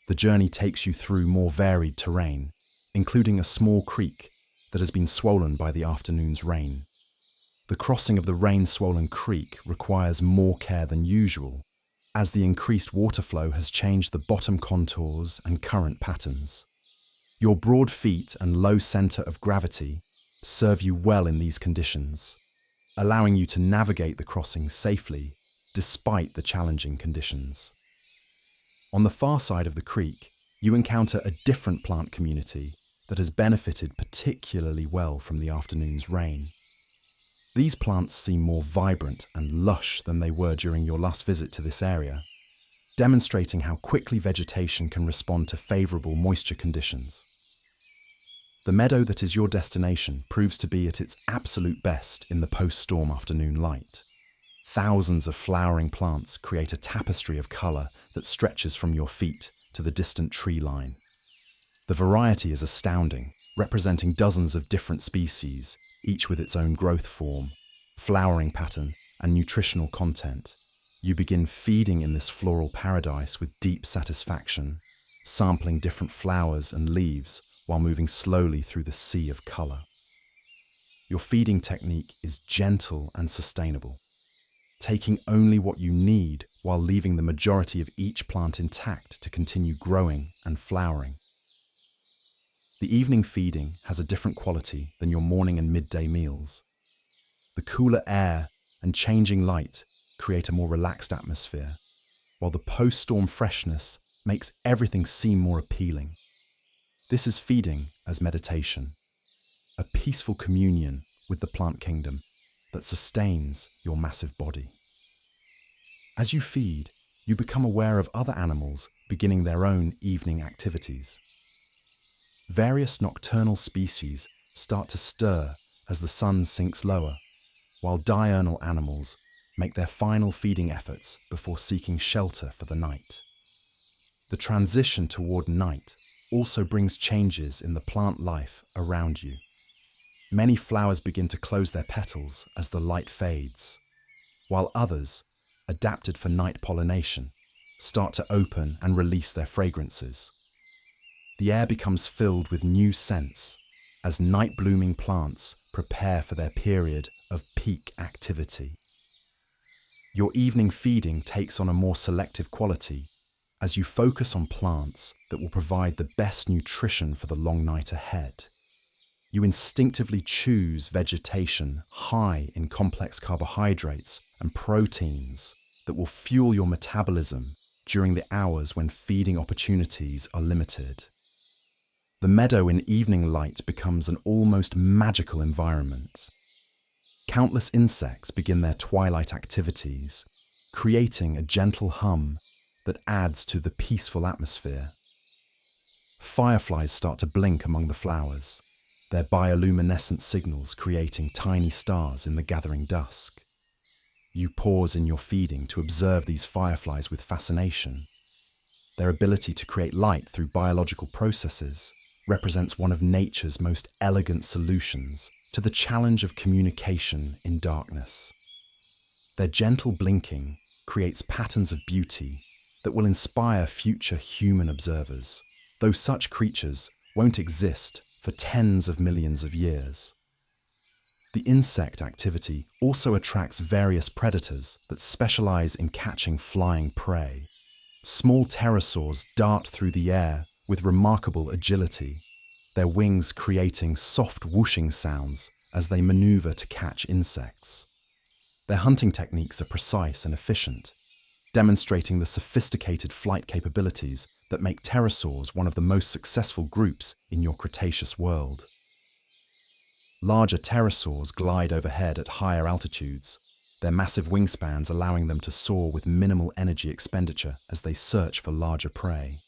The journey takes you through more varied terrain, including a small creek that has been swollen by the afternoon's rain. The crossing of the rain-swollen creek requires more care than usual, as the increased water flow has changed the bottom contours and current patterns. Your broad feet and low center of gravity serve you well in these conditions, allowing you to navigate the crossing safely despite the challenging conditions. On the far side of the creek, you encounter a different plant community that has benefited particularly well from the afternoon's rain. These plants seem more vibrant and lush than they were during your last visit to this area, demonstrating how quickly vegetation can respond to favorable moisture conditions. The meadow that is your destination proves to be at its absolute best in the post-storm afternoon light. Thousands of flowering plants create a tapestry of color that stretches from your feet to the distant tree line. The variety is astounding, representing dozens of different species, each with its own growth form, flowering pattern, and nutritional content. You begin feeding in this floral paradise with deep satisfaction, sampling different flowers and leaves while moving slowly through the sea of color. Your feeding technique is gentle and sustainable, taking only what you need while leaving the majority of each plant intact to continue growing and flowering. The evening feeding has a different quality than your morning and midday meals. The cooler air and changing light create a more relaxed atmosphere, while the post-storm freshness makes everything seem more appealing. This is feeding as meditation, a peaceful communion with the plant kingdom that sustains your massive body. As you feed, you become aware of other animals beginning their own evening activities. Various nocturnal species start to stir as the sun sinks lower, while diurnal animals make their final feeding efforts before seeking shelter for the night. The transition toward night also brings changes in the plant life around you. Many flowers begin to close their petals as the light fades, while others, adapted for night pollination, start to open and release their fragrances. The air becomes filled with new scents as night-blooming plants prepare for their period of peak activity. Your evening feeding takes on a more selective quality as you focus on plants that will provide the best nutrition for the long night ahead. You instinctively choose vegetation high in complex carbohydrates and proteins that will fuel your metabolism during the hours when feeding opportunities are limited. The meadow in evening light becomes an almost magical environment. Countless insects begin their twilight activities, creating a gentle hum that adds to the peaceful atmosphere. Fireflies start to blink among the flowers, their bioluminescent signals creating tiny stars in the gathering dusk. You pause in your feeding to observe these fireflies with fascination. Their ability to create light through biological processes represents one of nature's most elegant solutions to the challenge of communication in darkness. Their gentle blinking creates patterns of beauty that will inspire future human observers, though such creatures won't exist for tens of millions of years. The insect activity also attracts various predators that specialize in catching flying prey. Small pterosaurs dart through the air with remarkable agility, their wings creating soft whooshing sounds as they maneuver to catch insects. Their hunting techniques are precise and efficient, demonstrating the sophisticated flight capabilities that make pterosaurs one of the most successful groups in your Cretaceous world. Larger pterosaurs glide overhead at higher altitudes, their massive wingspans allowing them to soar with minimal energy expenditure as they search for larger prey.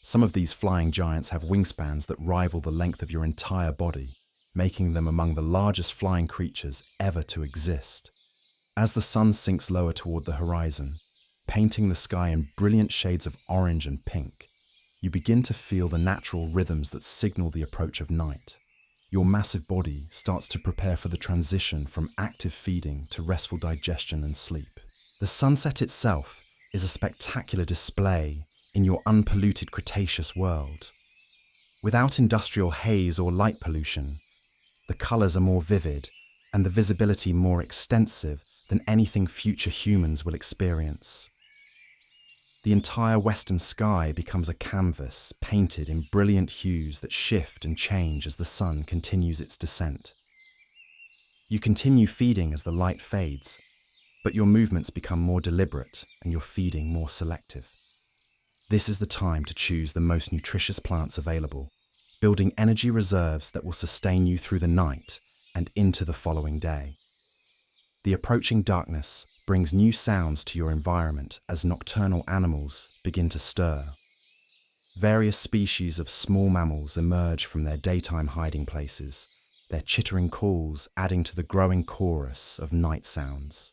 Some of these flying giants have wingspans that rival the length of your entire body, making them among the largest flying creatures ever to exist. As the sun sinks lower toward the horizon, painting the sky in brilliant shades of orange and pink, you begin to feel the natural rhythms that signal the approach of night. Your massive body starts to prepare for the transition from active feeding to restful digestion and sleep. The sunset itself is a spectacular display in your unpolluted Cretaceous world. Without industrial haze or light pollution, the colors are more vivid and the visibility more extensive than anything future humans will experience. The entire western sky becomes a canvas painted in brilliant hues that shift and change as the sun continues its descent. You continue feeding as the light fades, but your movements become more deliberate and your feeding more selective. This is the time to choose the most nutritious plants available, building energy reserves that will sustain you through the night and into the following day. The approaching darkness brings new sounds to your environment as nocturnal animals begin to stir. Various species of small mammals emerge from their daytime hiding places, their chittering calls adding to the growing chorus of night sounds.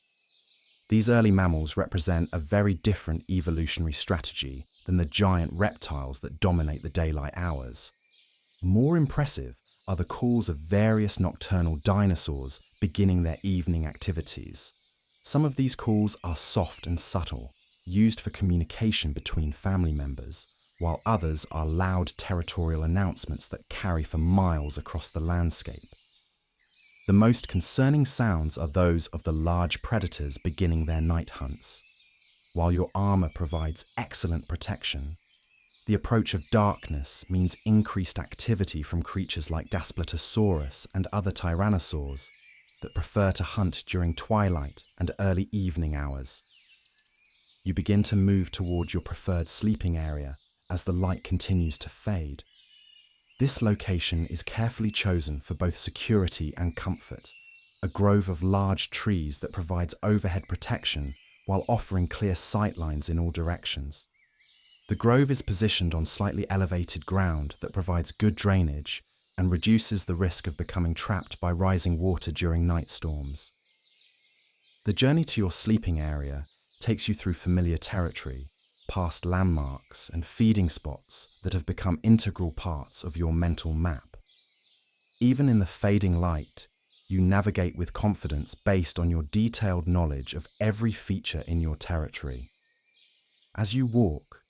These early mammals represent a very different evolutionary strategy than the giant reptiles that dominate the daylight hours. More impressive are the calls of various nocturnal dinosaurs beginning their evening activities. Some of these calls are soft and subtle, used for communication between family members, while others are loud territorial announcements that carry for miles across the landscape. The most concerning sounds are those of the large predators beginning their night hunts. While your armor provides excellent protection, The approach of darkness means increased activity from creatures like Ankylosaurus and other tyrannosaurs that prefer to hunt during twilight and early evening hours. You begin to move towards your preferred sleeping area as the light continues to fade. This location is carefully chosen for both security and comfort, a grove of large trees that provides overhead protection while offering clear sight lines in all directions. The grove is positioned on slightly elevated ground that provides good drainage and reduces the risk of becoming trapped by rising water during night storms. The journey to your sleeping area takes you through familiar territory, past landmarks and feeding spots that have become integral parts of your mental map. Even in the fading light, you navigate with confidence based on your detailed knowledge of every feature in your territory. As you walk,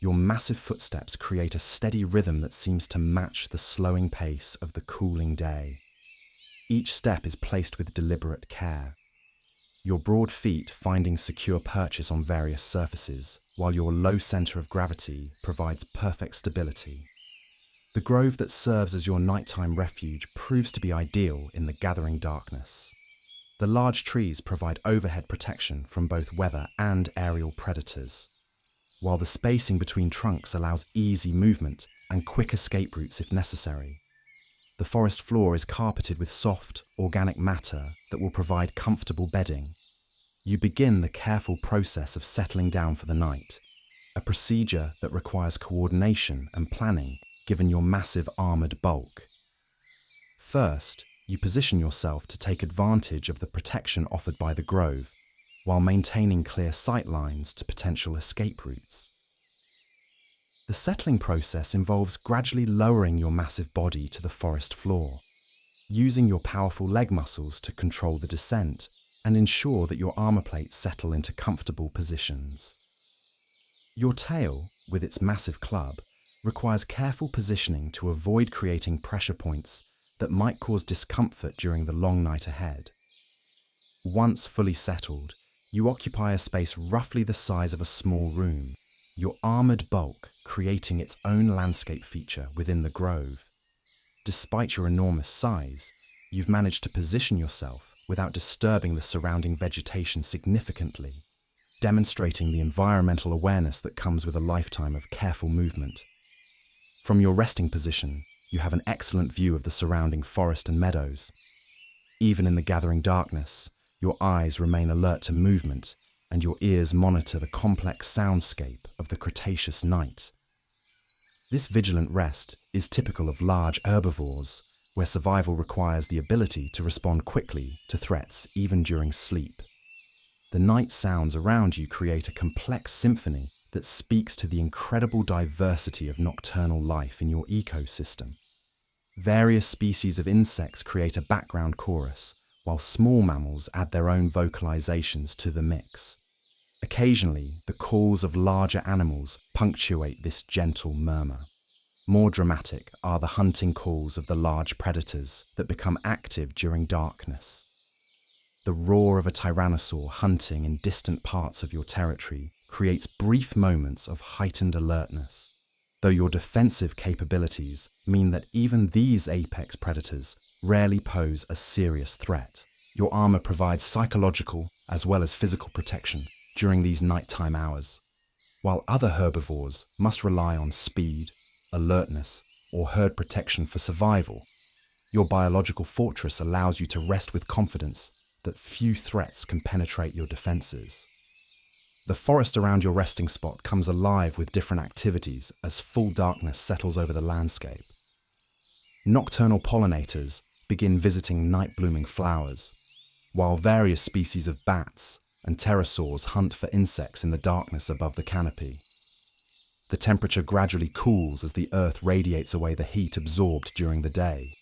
your massive footsteps create a steady rhythm that seems to match the slowing pace of the cooling day. Each step is placed with deliberate care, your broad feet finding secure perches on various surfaces, while your low center of gravity provides perfect stability. The grove that serves as your nighttime refuge proves to be ideal in the gathering darkness. The large trees provide overhead protection from both weather and aerial predators, while the spacing between trunks allows easy movement and quick escape routes if necessary. The forest floor is carpeted with soft, organic matter that will provide comfortable bedding. You begin the careful process of settling down for the night, a procedure that requires coordination and planning given your massive armored bulk. First, you position yourself to take advantage of the protection offered by the grove, while maintaining clear sight lines to potential escape routes. The settling process involves gradually lowering your massive body to the forest floor, using your powerful leg muscles to control the descent and ensure that your armor plates settle into comfortable positions. Your tail, with its massive club, requires careful positioning to avoid creating pressure points that might cause discomfort during the long night ahead. Once fully settled, you occupy a space roughly the size of a small room, your armored bulk creating its own landscape feature within the grove. Despite your enormous size, you've managed to position yourself without disturbing the surrounding vegetation significantly, demonstrating the environmental awareness that comes with a lifetime of careful movement. From your resting position, you have an excellent view of the surrounding forest and meadows. Even in the gathering darkness, your eyes remain alert to movement, and your ears monitor the complex soundscape of the Cretaceous night. This vigilant rest is typical of large herbivores, where survival requires the ability to respond quickly to threats even during sleep. The night sounds around you create a complex symphony that speaks to the incredible diversity of nocturnal life in your ecosystem. Various species of insects create a background chorus, while small mammals add their own vocalizations to the mix. Occasionally, the calls of larger animals punctuate this gentle murmur. More dramatic are the hunting calls of the large predators that become active during darkness. The roar of a tyrannosaur hunting in distant parts of your territory creates brief moments of heightened alertness, though your defensive capabilities mean that even these apex predators rarely pose a serious threat. Your armor provides psychological as well as physical protection during these nighttime hours, while other herbivores must rely on speed, alertness, or herd protection for survival. Your biological fortress allows you to rest with confidence that few threats can penetrate your defenses. The forest around your resting spot comes alive with different activities as full darkness settles over the landscape. Nocturnal pollinators begin visiting night-blooming flowers, while various species of bats and pterosaurs hunt for insects in the darkness above the canopy. The temperature gradually cools as the earth radiates away the heat absorbed during the day.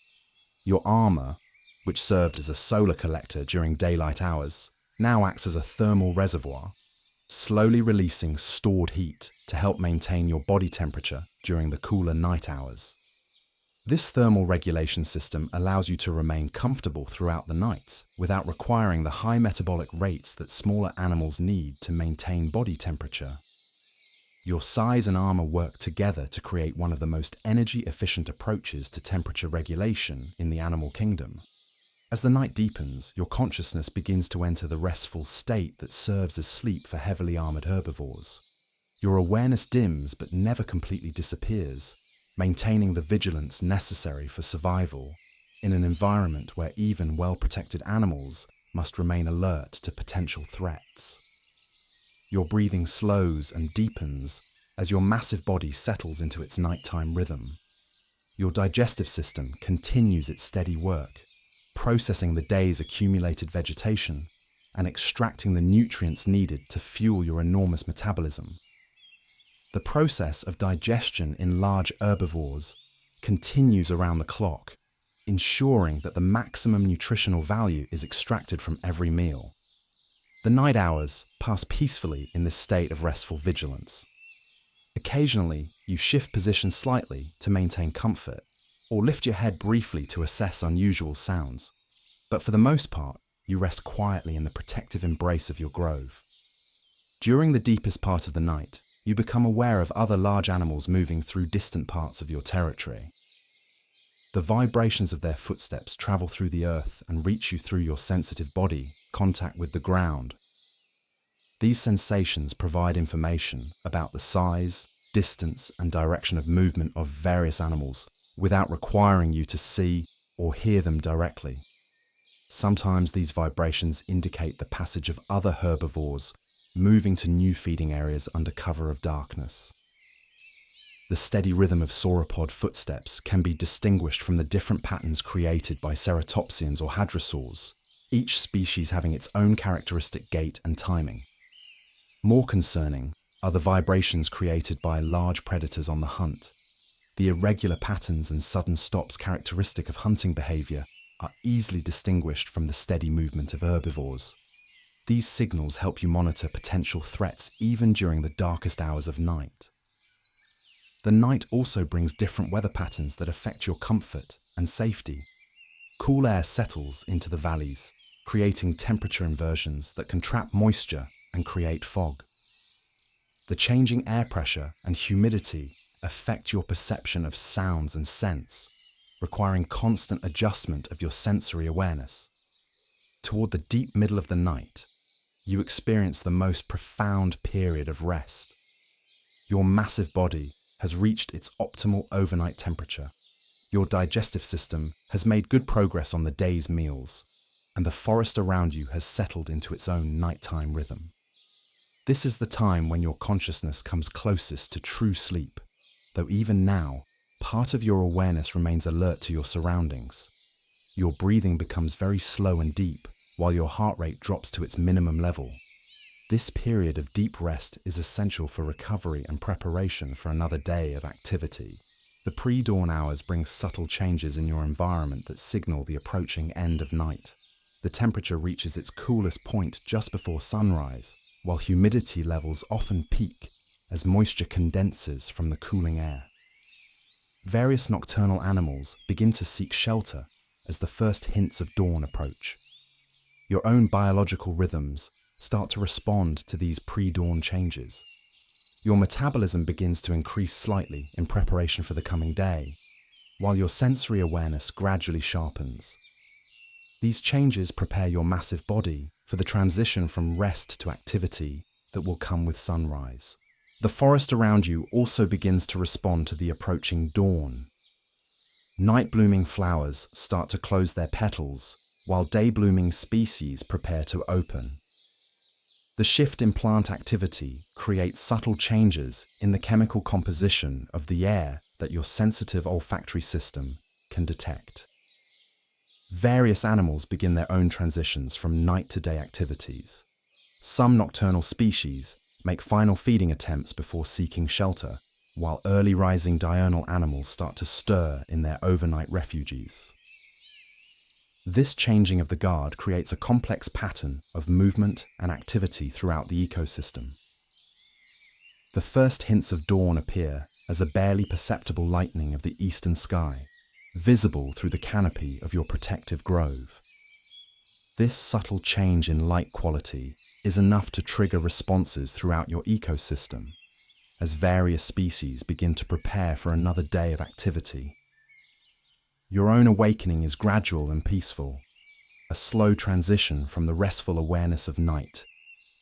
Your armor, which served as a solar collector during daylight hours, now acts as a thermal reservoir, slowly releasing stored heat to help maintain your body temperature during the cooler night hours. This thermal regulation system allows you to remain comfortable throughout the night without requiring the high metabolic rates that smaller animals need to maintain body temperature. Your size and armor work together to create one of the most energy-efficient approaches to temperature regulation in the animal kingdom. As the night deepens, your consciousness begins to enter the restful state that serves as sleep for heavily armored herbivores. Your awareness dims but never completely disappears, maintaining the vigilance necessary for survival in an environment where even well-protected animals must remain alert to potential threats. Your breathing slows and deepens as your massive body settles into its nighttime rhythm. Your digestive system continues its steady work, processing the day's accumulated vegetation and extracting the nutrients needed to fuel your enormous metabolism. The process of digestion in large herbivores continues around the clock, ensuring that the maximum nutritional value is extracted from every meal. The night hours pass peacefully in this state of restful vigilance. Occasionally, you shift position slightly to maintain comfort, or lift your head briefly to assess unusual sounds. But for the most part, you rest quietly in the protective embrace of your grove. During the deepest part of the night, you become aware of other large animals moving through distant parts of your territory. The vibrations of their footsteps travel through the earth and reach you through your sensitive body contact with the ground. These sensations provide information about the size, distance, and direction of movement of various animals without requiring you to see or hear them directly. Sometimes these vibrations indicate the passage of other herbivores moving to new feeding areas under cover of darkness. The steady rhythm of sauropod footsteps can be distinguished from the different patterns created by ceratopsians or hadrosaurs, each species having its own characteristic gait and timing. More concerning are the vibrations created by large predators on the hunt. The irregular patterns and sudden stops characteristic of hunting behavior are easily distinguished from the steady movement of herbivores. These signals help you monitor potential threats even during the darkest hours of night. The night also brings different weather patterns that affect your comfort and safety. Cool air settles into the valleys, creating temperature inversions that can trap moisture and create fog. The changing air pressure and humidity affect your perception of sounds and scents, requiring constant adjustment of your sensory awareness. Toward the deep middle of the night, you experience the most profound period of rest. Your massive body has reached its optimal overnight temperature. Your digestive system has made good progress on the day's meals, and the forest around you has settled into its own nighttime rhythm. This is the time when your consciousness comes closest to true sleep, though even now, part of your awareness remains alert to your surroundings. Your breathing becomes very slow and deep, while your heart rate drops to its minimum level. This period of deep rest is essential for recovery and preparation for another day of activity. The pre-dawn hours bring subtle changes in your environment that signal the approaching end of night. The temperature reaches its coolest point just before sunrise, while humidity levels often peak as moisture condenses from the cooling air. Various nocturnal animals begin to seek shelter as the first hints of dawn approach. Your own biological rhythms start to respond to these pre-dawn changes. Your metabolism begins to increase slightly in preparation for the coming day, while your sensory awareness gradually sharpens. These changes prepare your massive body for the transition from rest to activity that will come with sunrise. The forest around you also begins to respond to the approaching dawn. Night-blooming flowers start to close their petals, while day-blooming species prepare to open. The shift in plant activity creates subtle changes in the chemical composition of the air that your sensitive olfactory system can detect. Various animals begin their own transitions from night to day activities. Some nocturnal species make final feeding attempts before seeking shelter, while early rising diurnal animals start to stir in their overnight refuges. This changing of the guard creates a complex pattern of movement and activity throughout the ecosystem. The first hints of dawn appear as a barely perceptible lightening of the eastern sky, visible through the canopy of your protective grove. This subtle change in light quality is enough to trigger responses throughout your ecosystem. as various species begin to prepare for another day of activity. Your own awakening is gradual and peaceful, a slow transition from the restful awareness of night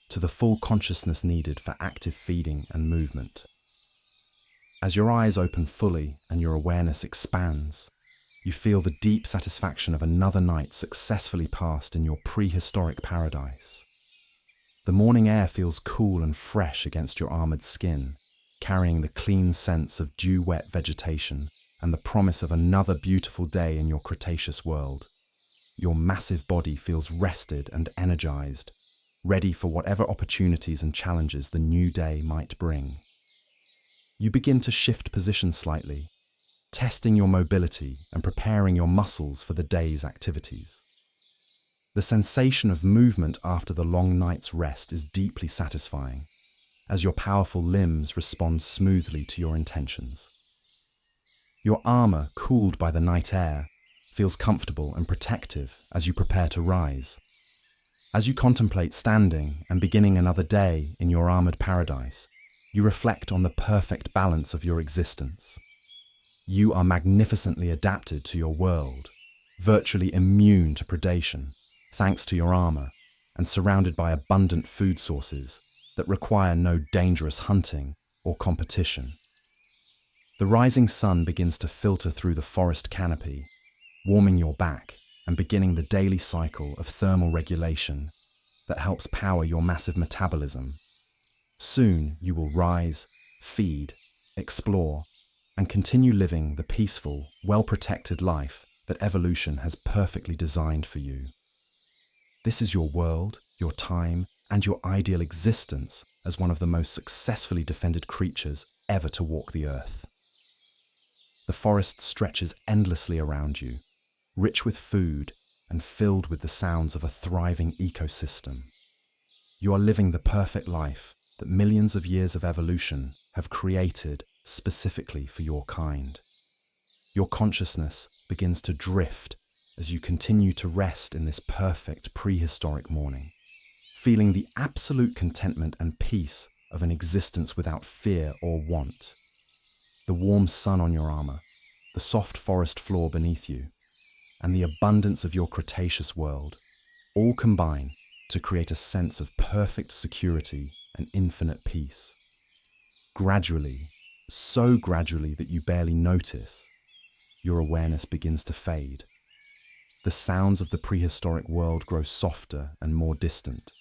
to the full consciousness needed for active feeding and movement. As your eyes open fully and your awareness expands, you feel the deep satisfaction of another night successfully passed in your prehistoric paradise. The morning air feels cool and fresh against your armored skin, carrying the clean scents of dew-wet vegetation and the promise of another beautiful day in your Cretaceous world. Your massive body feels rested and energized, ready for whatever opportunities and challenges the new day might bring. You begin to shift position slightly, testing your mobility and preparing your muscles for the day's activities. The sensation of movement after the long night's rest is deeply satisfying, as your powerful limbs respond smoothly to your intentions. Your armor, cooled by the night air, feels comfortable and protective as you prepare to rise. As you contemplate standing and beginning another day in your armored paradise, you reflect on the perfect balance of your existence. You are magnificently adapted to your world, virtually immune to predation, thanks to your armor, and surrounded by abundant food sources that require no dangerous hunting or competition. The rising sun begins to filter through the forest canopy, warming your back and beginning the daily cycle of thermal regulation that helps power your massive metabolism. Soon you will rise, feed, explore, and continue living the peaceful, well-protected life that evolution has perfectly designed for you. This is your world, your time, and your ideal existence as one of the most successfully defended creatures ever to walk the earth. The forest stretches endlessly around you, rich with food and filled with the sounds of a thriving ecosystem. You are living the perfect life that millions of years of evolution have created specifically for your kind. Your consciousness begins to drift as you continue to rest in this perfect prehistoric morning, feeling the absolute contentment and peace of an existence without fear or want. The warm sun on your armor, the soft forest floor beneath you, and the abundance of your Cretaceous world all combine to create a sense of perfect security and infinite peace. Gradually, so gradually that you barely notice, your awareness begins to fade. The sounds of the prehistoric world grow softer and more distant.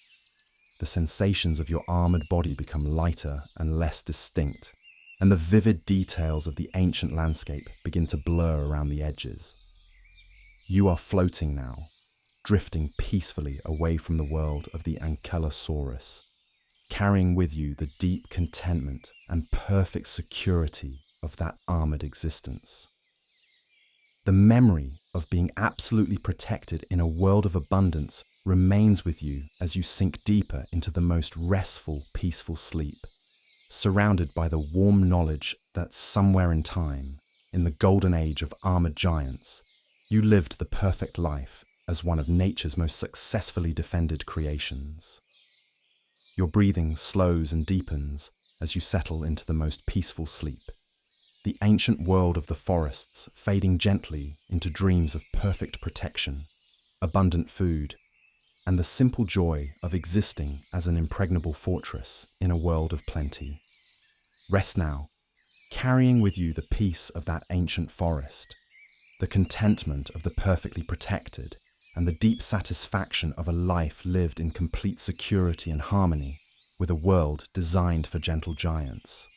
The sensations of your armored body become lighter and less distinct, and the vivid details of the ancient landscape begin to blur around the edges. You are floating now, drifting peacefully away from the world of the Ankylosaurus, carrying with you the deep contentment and perfect security of that armored existence. The memory of being absolutely protected in a world of abundance remains with you as you sink deeper into the most restful, peaceful sleep, surrounded by the warm knowledge that somewhere in time, in the golden age of armored giants, you lived the perfect life as one of nature's most successfully defended creations. Your breathing slows and deepens as you settle into the most peaceful sleep, the ancient world of the forests fading gently into dreams of perfect protection, abundant food, and the simple joy of existing as an impregnable fortress in a world of plenty. Rest now, carrying with you the peace of that ancient forest, the contentment of the perfectly protected, and the deep satisfaction of a life lived in complete security and harmony with a world designed for gentle giants.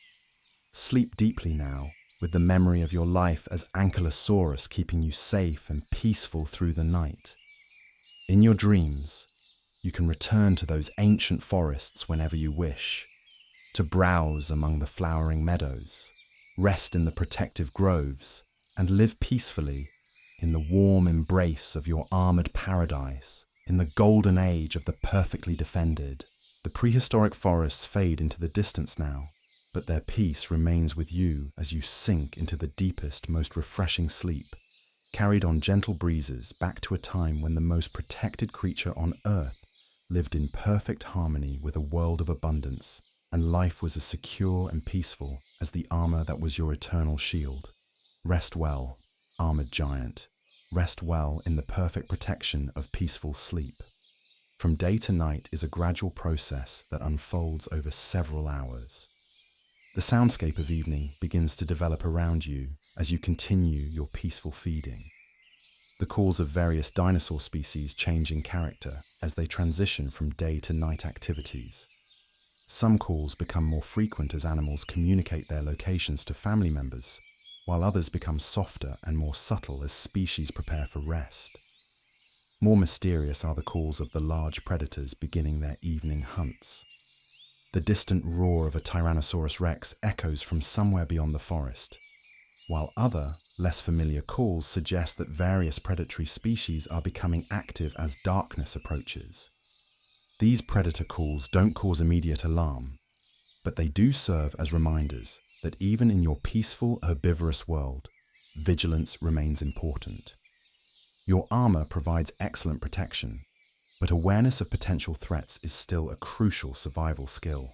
Sleep deeply now, with the memory of your life as Ankylosaurus keeping you safe and peaceful through the night. In your dreams, you can return to those ancient forests whenever you wish, to browse among the flowering meadows, rest in the protective groves, and live peacefully in the warm embrace of your armored paradise, in the golden age of the perfectly defended. The prehistoric forests fade into the distance now, but their peace remains with you as you sink into the deepest, most refreshing sleep, carried on gentle breezes back to a time when the most protected creature on Earth lived in perfect harmony with a world of abundance, and life was as secure and peaceful as the armor that was your eternal shield. Rest well, armored giant. Rest well in the perfect protection of peaceful sleep. From day to night is a gradual process that unfolds over several hours. The soundscape of evening begins to develop around you as you continue your peaceful feeding. The calls of various dinosaur species change in character as they transition from day to night activities. Some calls become more frequent as animals communicate their locations to family members, while others become softer and more subtle as species prepare for rest. More mysterious are the calls of the large predators beginning their evening hunts. The distant roar of a Tyrannosaurus rex echoes from somewhere beyond the forest, while other, less familiar calls suggest that various predatory species are becoming active as darkness approaches. These predator calls don't cause immediate alarm, but they do serve as reminders that even in your peaceful herbivorous world, vigilance remains important. Your armor provides excellent protection, but awareness of potential threats is still a crucial survival skill.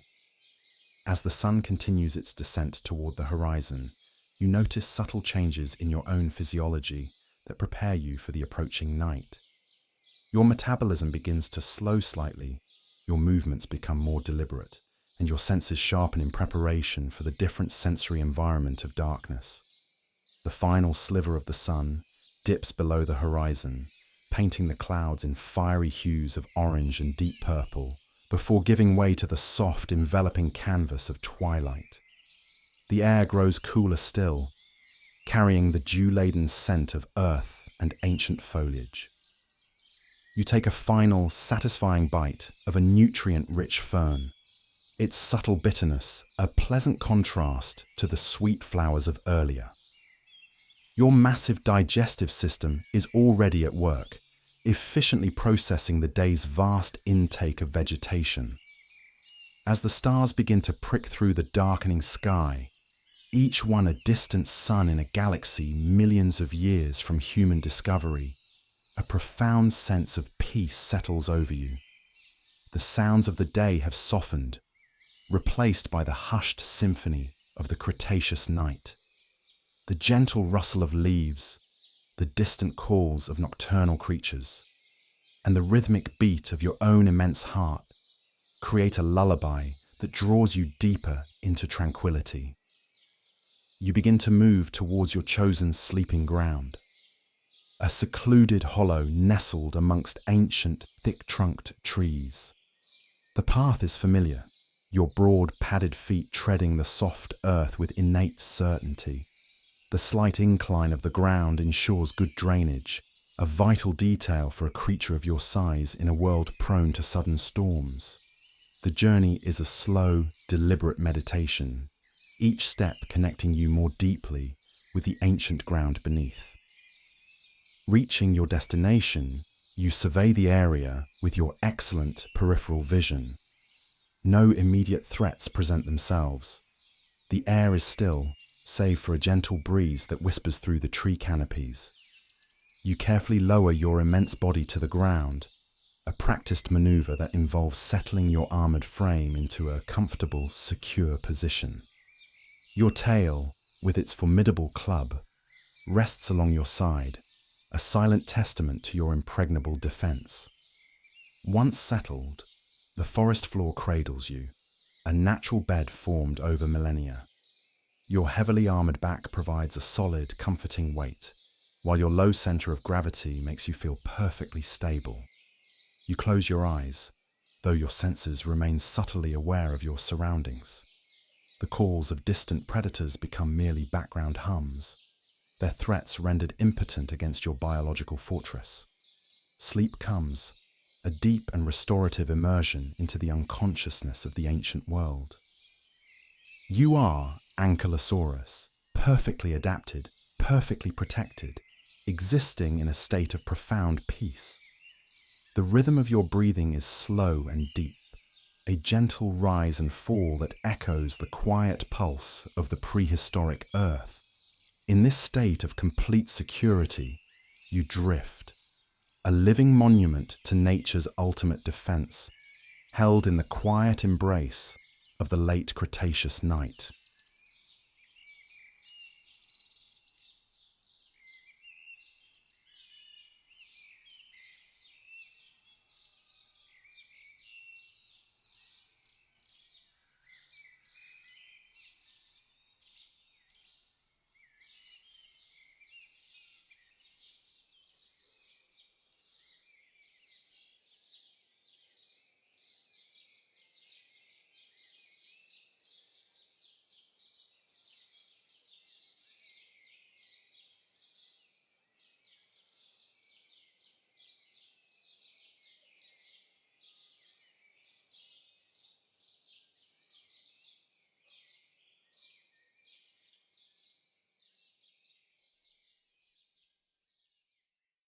As the sun continues its descent toward the horizon, you notice subtle changes in your own physiology that prepare you for the approaching night. Your metabolism begins to slow slightly, your movements become more deliberate, and your senses sharpen in preparation for the different sensory environment of darkness. The final sliver of the sun dips below the horizon, painting the clouds in fiery hues of orange and deep purple, before giving way to the soft, enveloping canvas of twilight. The air grows cooler still, carrying the dew-laden scent of earth and ancient foliage. You take a final, satisfying bite of a nutrient-rich fern, its subtle bitterness a pleasant contrast to the sweet flowers of earlier. Your massive digestive system is already at work, efficiently processing the day's vast intake of vegetation. As the stars begin to prick through the darkening sky, each one a distant sun in a galaxy millions of years from human discovery, a profound sense of peace settles over you. The sounds of the day have softened, replaced by the hushed symphony of the Cretaceous night. The gentle rustle of leaves, the distant calls of nocturnal creatures, and the rhythmic beat of your own immense heart create a lullaby that draws you deeper into tranquility. You begin to move towards your chosen sleeping ground, a secluded hollow nestled amongst ancient, thick-trunked trees. The path is familiar, your broad, padded feet treading the soft earth with innate certainty. The slight incline of the ground ensures good drainage, a vital detail for a creature of your size in a world prone to sudden storms. The journey is a slow, deliberate meditation, each step connecting you more deeply with the ancient ground beneath. Reaching your destination, you survey the area with your excellent peripheral vision. No immediate threats present themselves. The air is still, save for a gentle breeze that whispers through the tree canopies. You carefully lower your immense body to the ground, a practiced maneuver that involves settling your armored frame into a comfortable, secure position. Your tail, with its formidable club, rests along your side, a silent testament to your impregnable defense. Once settled, the forest floor cradles you, a natural bed formed over millennia. Your heavily armored back provides a solid, comforting weight, while your low center of gravity makes you feel perfectly stable. You close your eyes, though your senses remain subtly aware of your surroundings. The calls of distant predators become merely background hums, their threats rendered impotent against your biological fortress. Sleep comes, a deep and restorative immersion into the unconsciousness of the ancient world. You are Ankylosaurus, perfectly adapted, perfectly protected, existing in a state of profound peace. The rhythm of your breathing is slow and deep, a gentle rise and fall that echoes the quiet pulse of the prehistoric earth. In this state of complete security, you drift, a living monument to nature's ultimate defense, held in the quiet embrace of the late Cretaceous night.